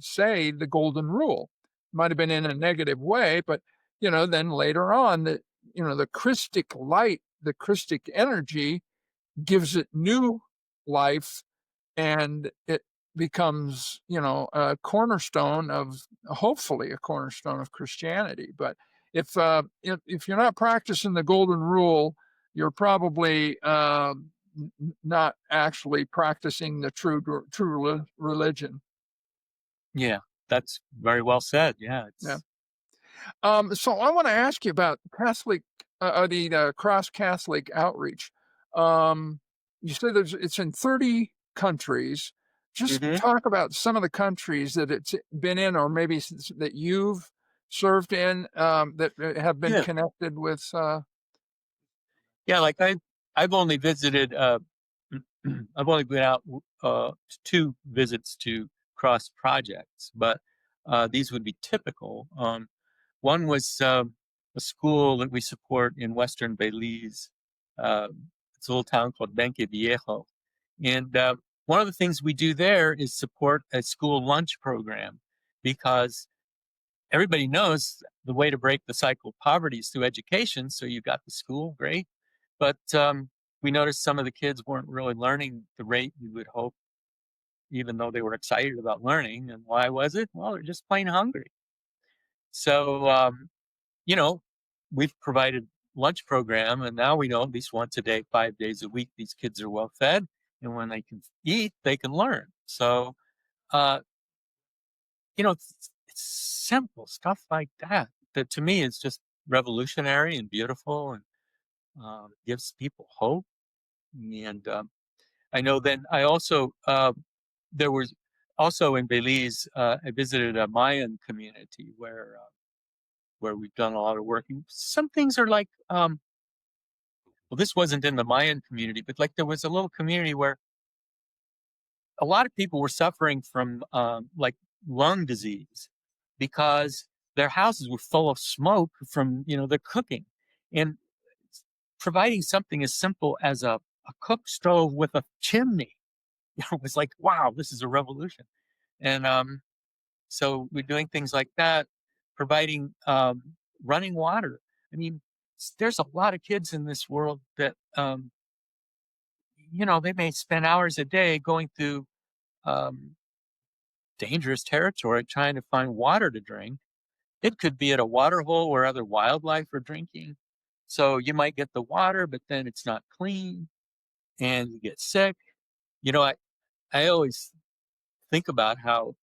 say the golden rule. Might have been in a negative way, but, then later on, the Christic light, the Christic energy gives it new life, and it becomes, a cornerstone of, hopefully, a cornerstone of Christianity. But if you're not practicing the golden rule, you're probably not actually practicing the true religion. yeah, that's very well said. Yeah, Yeah. it's So I want to ask you about Catholic, the cross Catholic outreach. Um, you say it's in 30 countries. Just Mhm. talk about some of the countries that it's been in, or maybe that you've served in, that have been Yeah. connected with. Yeah, like I've only visited I've only been out to 2 visits to cross projects, but these would be typical. One was a school that we support in Western Belize. Uh, it's a little town called Benque Viejo. And one of the things we do there is support a school lunch program because everybody knows the way to break the cycle of poverty is through education. So you got the school, great. But we noticed some of the kids weren't really learning the rate we would hope, even though they were excited about learning. And why was it? Well, they're just plain hungry. So, you know, we've provided lunch program, and now we know at least once a day, 5 days a week, these kids are well fed. And when they can eat, they can learn. So, uh, it's simple stuff like that that to me is just revolutionary and beautiful and gives people hope. And I know then I also, there was also in Belize, I visited a Mayan community where we've done a lot of work. And some things are like, well, this wasn't in the Mayan community, but like there was a little community where a lot of people were suffering from like lung disease because their houses were full of smoke from the cooking, and providing something as simple as a cook stove with a chimney was like, wow, this is a revolution. And so we're doing things like that, providing running water. I mean, there's a lot of kids in this world that they may spend hours a day going through um, dangerous territory trying to find water to drink. It could be at a water hole where other wildlife are drinking. So you might get the water, but then it's not clean and you get sick. I always think about how,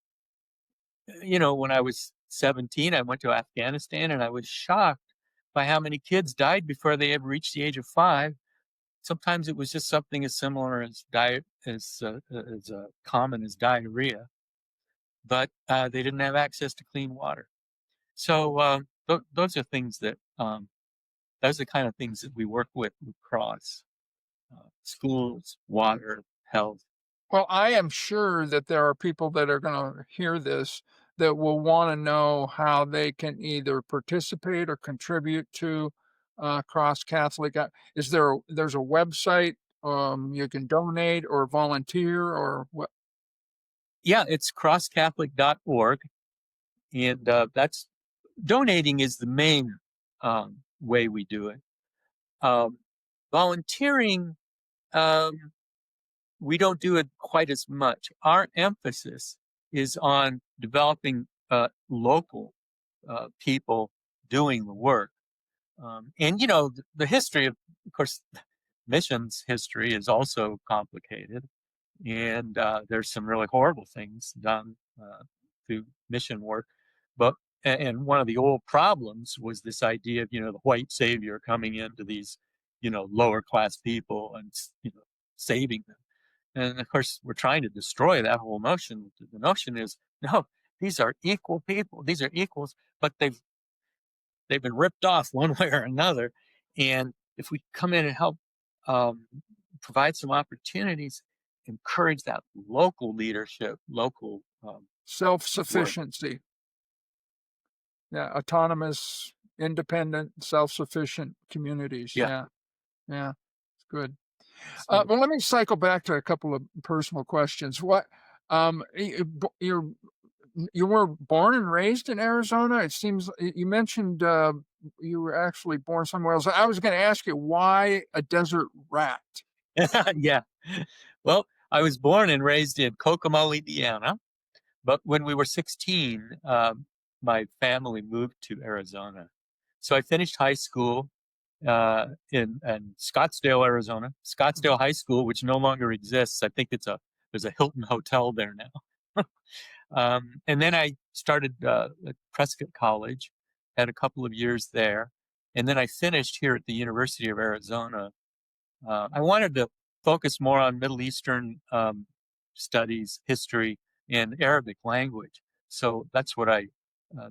when I was 17, I went to Afghanistan and I was shocked by how many kids died before they ever reached the age of 5. Sometimes it was just something as similar as diet as common as diarrhea, but they didn't have access to clean water. So those are things that those are the kind of things that we work with Cross: schools, water, health. Well, I am sure that there are people that are going to hear this that will want to know how they can either participate or contribute to Cross Catholic. There's a website, you can donate or volunteer or what? Yeah, it's crosscatholic.org, and that's donating is the main way we do it. Um, volunteering. Um, we don't do it quite as much. Our emphasis is on developing local people doing the work. And, the history of course, missions history is also complicated. And there's some really horrible things done through mission work. But and one of the old problems was this idea of the white savior coming into these lower class people and saving them. And of course, we're trying to destroy that whole notion. The notion is no, these are equal people. These are equals, but they've been ripped off one way or another. And if we come in and help um, provide some opportunities, encourage that local leadership, local work. Self-sufficiency. Yeah, autonomous, independent, self-sufficient communities. Yeah. Yeah, yeah, it's good. So Well, let me cycle back to a couple of personal questions. You were born and raised in Arizona? It seems you mentioned you were actually born somewhere else. I was going to ask you why a desert rat. yeah. Well, I was born and raised in Kokomo, Indiana, but when we were 16, my family moved to Arizona. So I finished high school in Scottsdale, Arizona, Scottsdale High School, which no longer exists. I think there's a Hilton Hotel there now. And then I started at Prescott College, had a couple of years there, and then I finished here at the University of Arizona. I wanted to focus more on Middle Eastern studies, history, and Arabic language. So that's what I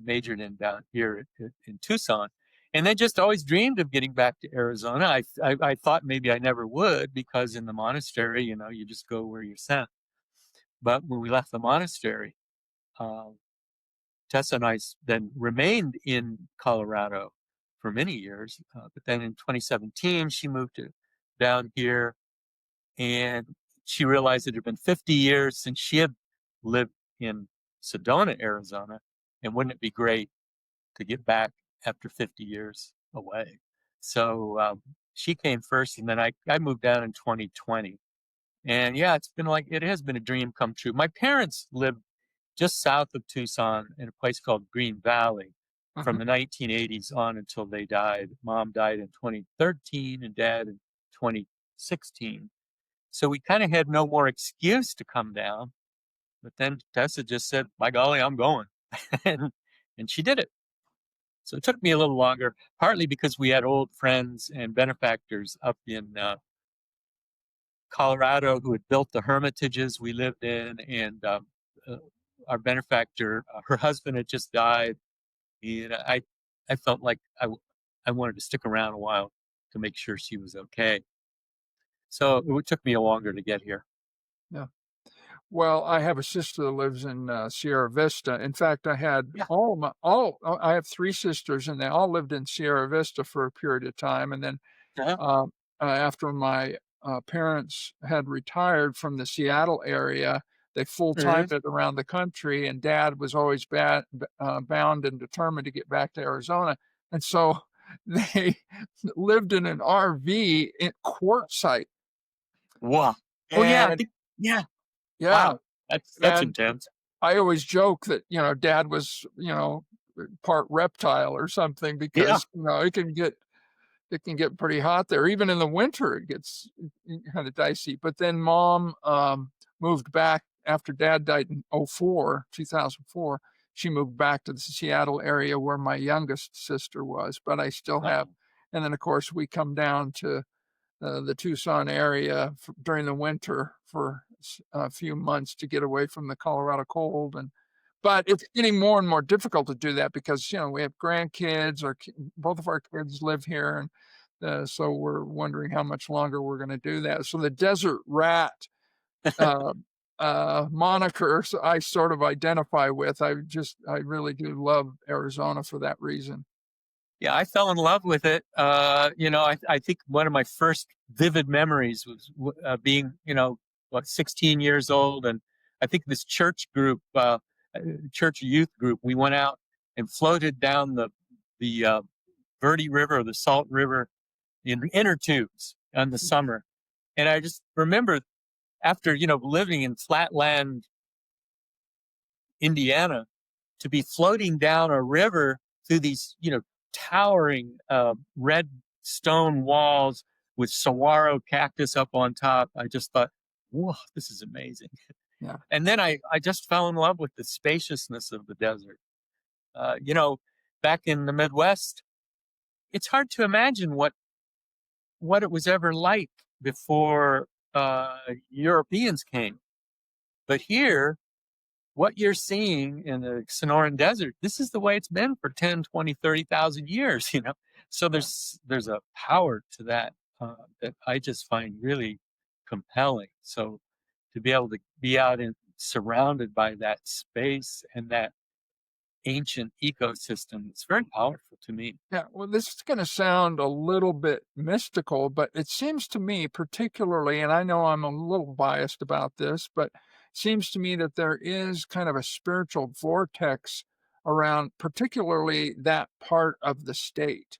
majored in down here in Tucson. And then just always dreamed of getting back to Arizona. I thought maybe I never would because in the monastery, you just go where you're sent. But when we left the monastery, uh, Tessa and I then remained in Colorado for many years. But then in 2017, she moved down here and she realized it had been 50 years since she had lived in Sedona, Arizona. And wouldn't it be great to get back after 50 years away? So she came first, and then I moved down in 2020. And yeah, it has been a dream come true. My parents lived just south of Tucson in a place called Green Valley from Mhm. the 1980s on until they died. Mom died in 2013 and dad in 2016. So we kind of had no more excuse to come down. But then Tessa just said, by golly, I'm going. and, and she did it. So it took me a little longer, partly because we had old friends and benefactors up in Colorado who had built the hermitages we lived in. And uh, our benefactor, her husband had just died. And I felt like I wanted to stick around a while to make sure she was okay. So it took me longer to get here. Yeah. Well, I have a sister that lives in Sierra Vista. In fact, I had Yeah. I have three sisters, and they all lived in Sierra Vista for a period of time. And then Uh-huh. after my parents had retired from the Seattle area, they full-timed it around the country, and Dad was always bound and determined to get back to Arizona. And so they lived in an RV in Quartzsite. Wow. Oh yeah, And yeah. yeah, Wow. That's and intense. I always joke that, Dad was, part reptile or something Yeah. because, it can get pretty hot there. Even in the winter, it gets kind of dicey. But then Mom moved back after Dad died in 2004. She moved back to the Seattle area where my youngest sister was. But I still have, Uh-oh. and then of course we come down to the Tucson area during the winter for a few months to get away from the Colorado cold. But it's getting more and more difficult to do that because we have grandkids. Both of our kids live here, and so we're wondering how much longer we're going to do that. So the desert rat uh, moniker, I sort of identify with. I really do love Arizona for that reason. Yeah, I fell in love with it. I think one of my first vivid memories was being, 16 years old. And I think this church youth group, we went out and floated down the Verde River, or the Salt River in inner tubes in the summer. And I just remember after, living in flatland Indiana, to be floating down a river through these, towering red stone walls with saguaro cactus up on top. I just thought, whoa, this is amazing. Yeah. And then I just fell in love with the spaciousness of the desert. Uh, you know, Back in the Midwest, it's hard to imagine what it was ever like before Europeans came. But here, what you're seeing in the Sonoran Desert, this is the way it's been for 10, 20, 30,000 years, So Yeah. there's a power to that that I just find really compelling. So to be able to be out and surrounded by that space and that ancient ecosystem, it's very powerful to me. Yeah, well, this is going to sound a little bit mystical, but it seems to me, particularly, and I know I'm a little biased about this, but it seems to me that there is kind of a spiritual vortex around, particularly that part of the state.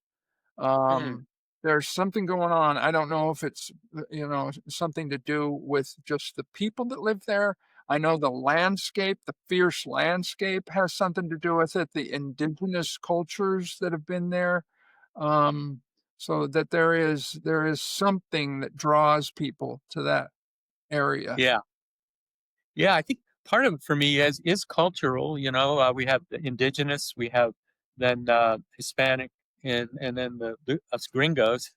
Mm, Um, there's something going on. I don't know if it's, something to do with just the people that live there. I know the landscape, the fierce landscape has something to do with it, the indigenous cultures that have been there. Um, so that there is something that draws people to that area. yeah. Yeah, I think part of it for me is cultural. We have the indigenous, we have then Hispanic, and then the us gringos.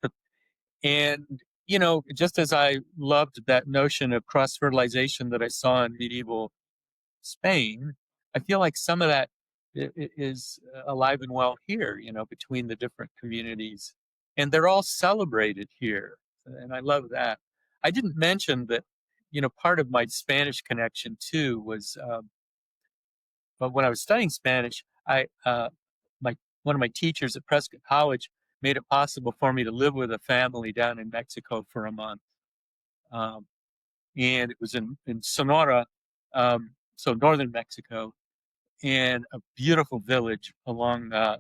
And just as I loved that notion of cross fertilization that I saw in medieval Spain, I feel like some of that is alive and well here. Between the different communities, and they're all celebrated here, and I love that. I didn't mention that. Part of my Spanish connection too was, but when I was studying Spanish, I my one of my teachers at Prescott College made it possible for me to live with a family down in Mexico for a month, um, and it was in Sonora, so northern Mexico, in a beautiful village along a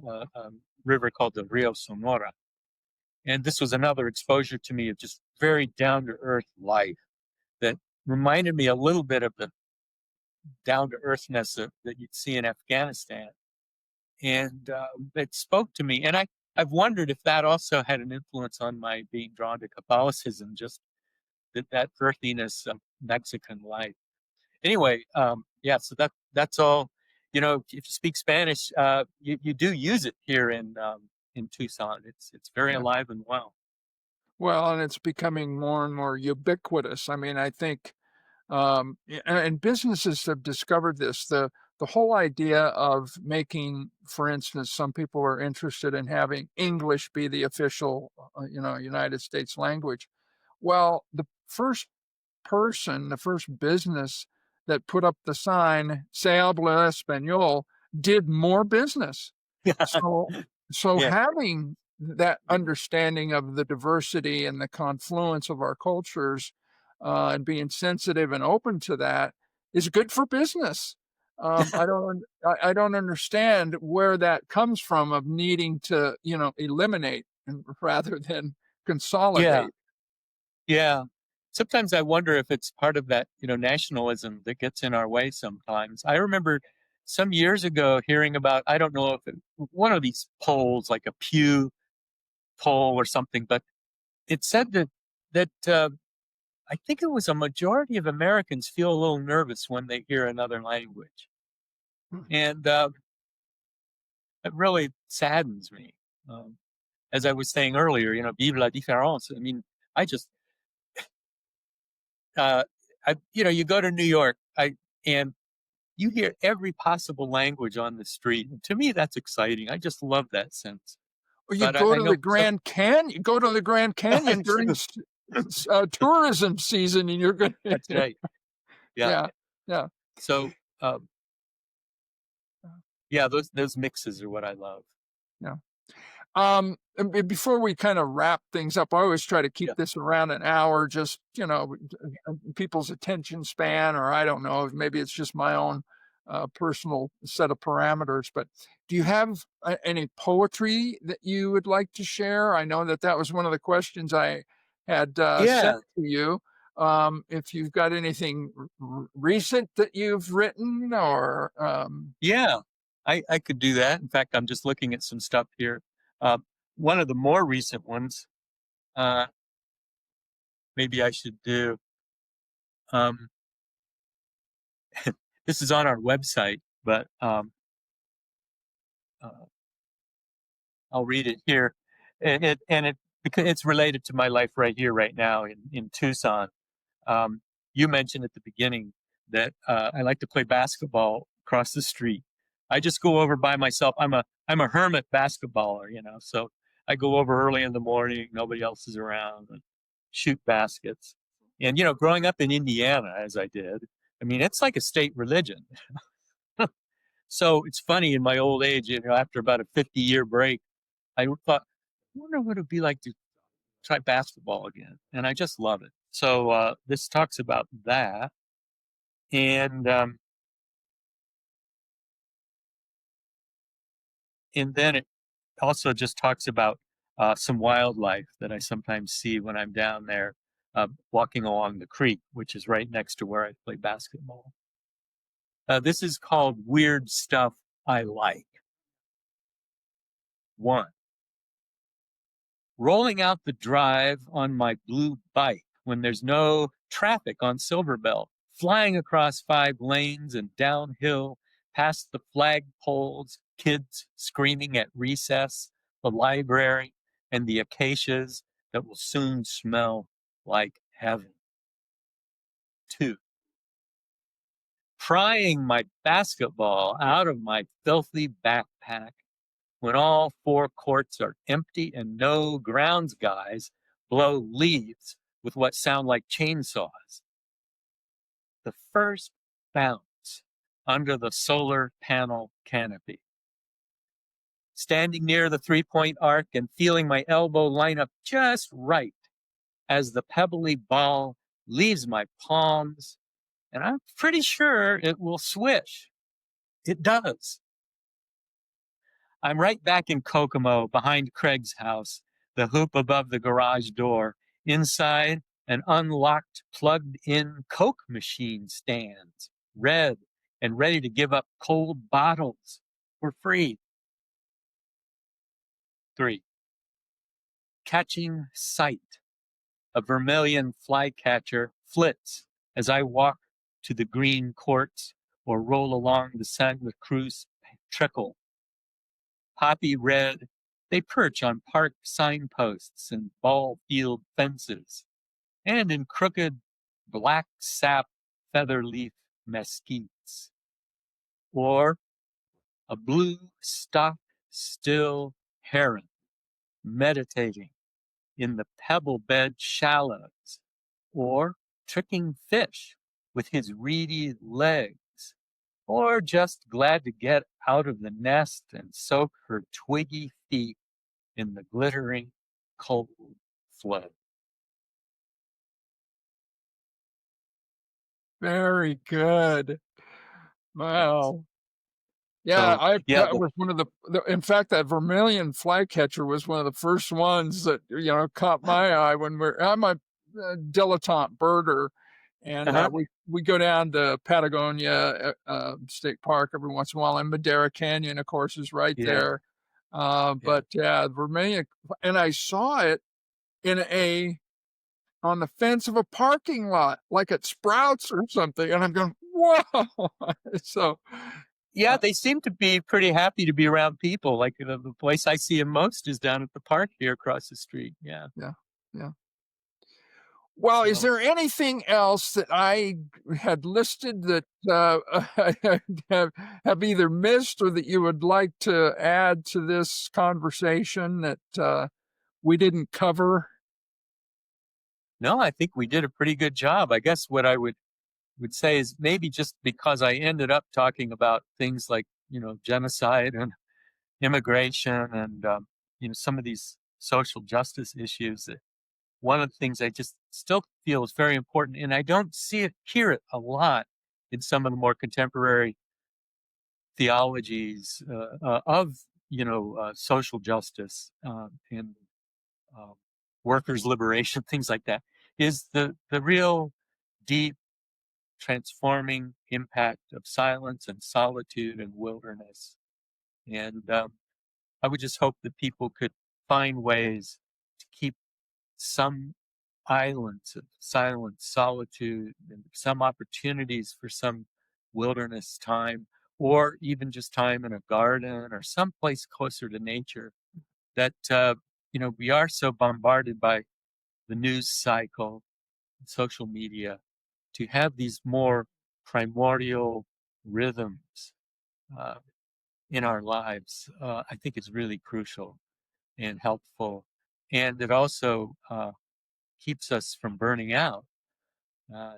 river called the Rio Sonora. And this was another exposure to me of just very down to earth life that reminded me a little bit of the down to earthness that you'd see in Afghanistan. And it spoke to me. And I've wondered if that also had an influence on my being drawn to Catholicism, just that earthiness of Mexican life. Anyway, yeah, so that's all. If you speak Spanish, you do use it here in Tucson. It's very Yeah. alive and well. Well, and it's becoming more and more ubiquitous. I mean, I think and businesses have discovered this. The whole idea of making, for instance, some people are interested in having English be the official, United States language. Well, the first business that put up the sign "Se habla español" did more business. So so Yeah, having that understanding of the diversity and the confluence of our cultures, and being sensitive and open to that is good for business. I don't understand where that comes from of needing to, eliminate and rather than yeah, consolidate. yeah. Sometimes I wonder if it's part of that, nationalism that gets in our way sometimes. I remember some years ago hearing about, I don't know if one of these polls, like a Pew poll or something, but it said that I think it was a majority of Americans feel a little nervous when they hear another language, and it really saddens me. Um, as I was saying earlier, vive la différence. I mean, I just, uh, you go to New York, and you hear every possible language on the street. And to me, that's exciting. I just love that sense. Or you But go I to the know some. Grand Canyon. You go to the Grand Canyon during tourism season, and you're going That's to, right. Yeah. yeah, yeah, So, yeah, those mixes are what I love. yeah. And before we kind of wrap things up, I always try to keep Yeah. this around an hour, just, people's attention span, or I don't know, maybe it's just my own personal set of parameters. But do you have any poetry that you would like to share? I know that that was one of the questions I had sent Yeah. to you. If you've got anything recent that you've written, or Yeah, I could do that. In fact, I'm just looking at some stuff here. Uh, One of the more recent ones, uh, maybe I should do. Um, this is on our website, but uh, I'll read it here. And it because it's related to my life right here, right now in Tucson. Um, you mentioned at the beginning that I like to play basketball across the street. I just go over by myself. I'm a hermit basketballer, so I go over early in the morning, nobody else is around, and shoot baskets. And growing up in Indiana, as I did, I mean, it's like a state religion. So it's funny in my old age, after about a 50-year break, I thought, I wonder what it'd be like to try basketball again. And I just love it. So this talks about that. And and then it also just talks about some wildlife that I sometimes see when I'm down there walking along the creek, which is right next to where I play basketball. This is called Weird Stuff I Like. 1. Rolling out the drive on my blue bike when there's no traffic on Silverbell, flying across 5 lanes and downhill past the flagpoles, kids screaming at recess, the library, and the acacias that will soon smell like heaven. 2. Prying my basketball out of my filthy backpack when all 4 courts are empty and no grounds guys blow leaves with what sound like chainsaws. The first bounce under the solar panel canopy. Standing near the 3-point arc and feeling my elbow line up just right as the pebbly ball leaves my palms, and I'm pretty sure it will swish. It does. I'm right back in Kokomo behind Craig's house, the hoop above the garage door. Inside, an unlocked, plugged-in Coke machine stands, red and ready to give up cold bottles for free. 3. Catching sight. A vermilion flycatcher flits as I walk to the green courts or roll along the Santa Cruz trickle. Poppy red, they perch on park signposts and ball field fences, and in crooked black sap feather leaf mesquites. Or a blue stock still heron meditating in the pebble bed shallows, or tricking fish with his reedy legs, or just glad to get out of the nest and soak her twiggy feet in the glittering cold flood. very good. Thanks. Wow. Yeah, So I yeah, that was one of in fact, that vermilion flycatcher was one of the first ones that, caught my eye when I'm a dilettante birder, and uh-huh, we go down to Patagonia State Park every once in a while, and Madera Canyon, of course, is right yeah, there. yeah. But yeah, vermilion, and I saw it in on the fence of a parking lot, like at Sprouts or something, and I'm going, whoa! So, Yeah, uh, they seem to be pretty happy to be around people. Like the place I see them most is down at the park here across the street. Yeah. yeah, yeah. Well, is So there anything else that I had listed that have, have either missed or that you would like to add to this conversation that we didn't cover? no, I think we did a pretty good job. I guess what I would say is maybe just because I ended up talking about things like genocide and immigration and some of these social justice issues. One of the things I just still feel is very important, and I don't hear it a lot in some of the more contemporary theologies of social justice and um, workers' liberation, things like that. is the real deep transforming impact of silence and solitude and wilderness. And I would just hope that people could find ways to keep some islands of silence, solitude, and some opportunities for some wilderness time, or even just time in a garden or someplace closer to nature. That we are so bombarded by the news cycle, social media, to have these more primordial rhythms uh, in our lives. I think is really crucial and helpful, and it also keeps us from burning out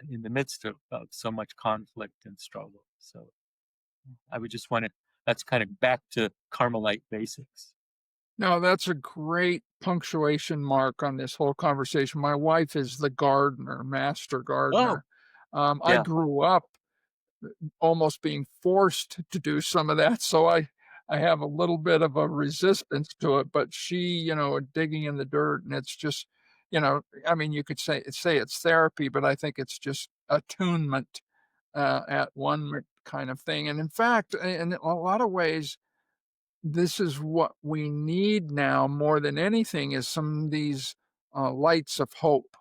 in the midst of so much conflict and struggle. So I would just want to, that's kind of back to Carmelite basics. No, that's a great punctuation mark on this whole conversation. My wife is the gardener, master Oh, gardener. I yeah. grew up almost being forced to do some of that, so I have a little bit of a resistance to it, but she, digging in the dirt, and it's just, I mean, you could say it's therapy, but I think it's just attunement, at one kind of thing, and in fact, in a lot of ways, this is what we need now more than anything is some of these, lights of hope.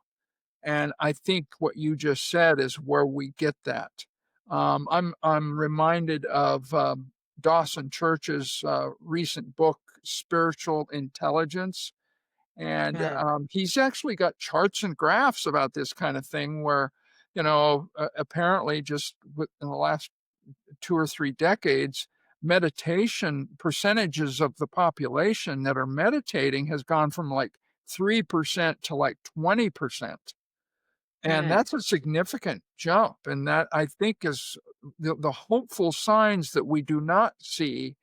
And I think what you just said is where we get that. I'm reminded of Dawson Church's recent book, Spiritual Intelligence, and Hmm. he's actually got charts and graphs about this kind of thing. Where, apparently, just in the last 2 or 3 decades, meditation percentages of the population that are meditating has gone from like 3% to like 20%. And Hmm. that's a significant jump, and that, I think, is the hopeful signs that we do not see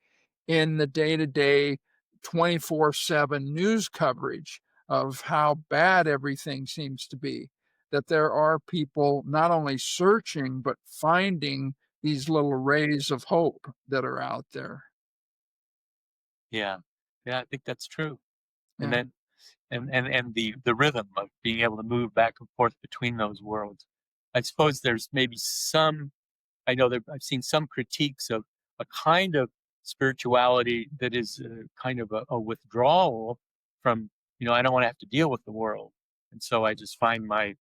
in the day-to-day 24/7 news coverage of how bad everything seems to be, that there are people not only searching, but finding these little rays of hope that are out there. Yeah. Yeah, I think that's true. And Yeah. then and the rhythm of being able to move back and forth between those worlds. I suppose there's maybe some, I know that I've seen some critiques of a kind of spirituality that is kind of a withdrawal from, I don't want to have to deal with the world. And so I just find my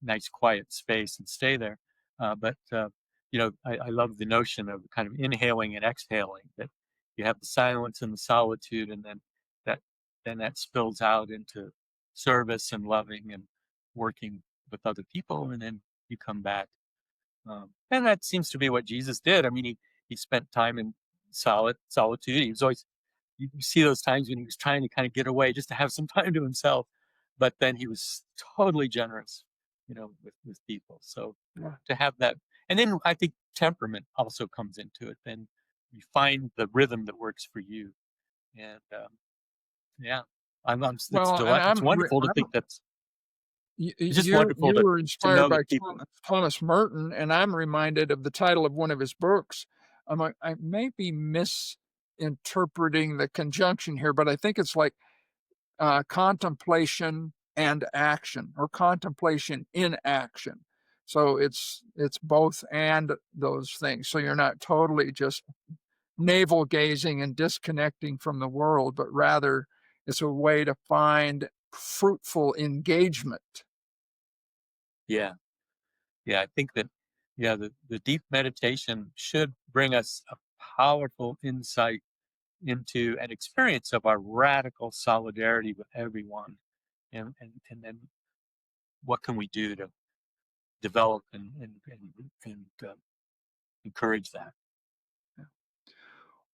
nice quiet space and stay there. But I love the notion of kind of inhaling and exhaling, that you have the silence and the solitude, and that that spills out into service and loving and working with other people, and then you come back. And that seems to be what Jesus did. I mean, he spent time in solitude. He was always, you see those times when he was trying to kind of get away just to have some time to himself, but then he was totally generous, with people. So Yeah. to have that, and then I think temperament also comes into it. Then you find the rhythm that works for you, and yeah, Well, and it's I'm re wonderful to think I'm that's, you it's just you wonderful you were to inspired know by that people. Thomas Merton, and I'm reminded of the title of one of his books. I may be misinterpreting the conjunction here, but I think it's like, contemplation and action, or contemplation in action. So it's both and those things. So you're not totally just navel gazing and disconnecting from the world, but rather it's a way to find fruitful engagement. Yeah. Yeah, I think that, yeah, the deep meditation should bring us a powerful insight into an experience of our radical solidarity with everyone. And then what can we do to develop and encourage that?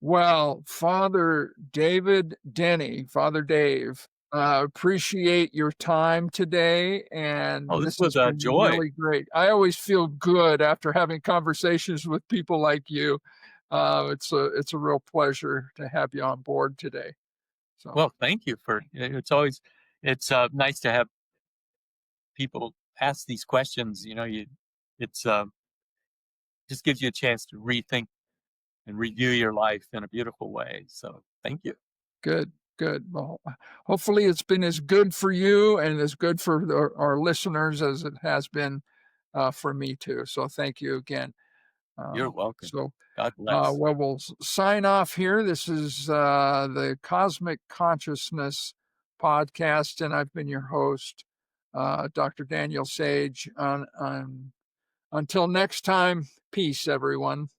Well, Father David Denny, Father Dave, appreciate your time today, Oh, and this this was has a been joy. really great. I always feel good after having conversations with people like you. It's a real pleasure to have you on board today. So Well, thank you for, it's always, it's nice to have people ask these questions. It's just gives you a chance to rethink and review your life in a beautiful way. So thank you. good. Good. Well, hopefully it's been as good for you and as good for our listeners as it has been for me too. So thank you again. You're welcome. So, God bless. well, we'll sign off here. This is the Cosmic Consciousness podcast, and I've been your host, Dr. Daniel Sage. Until next time, peace, everyone.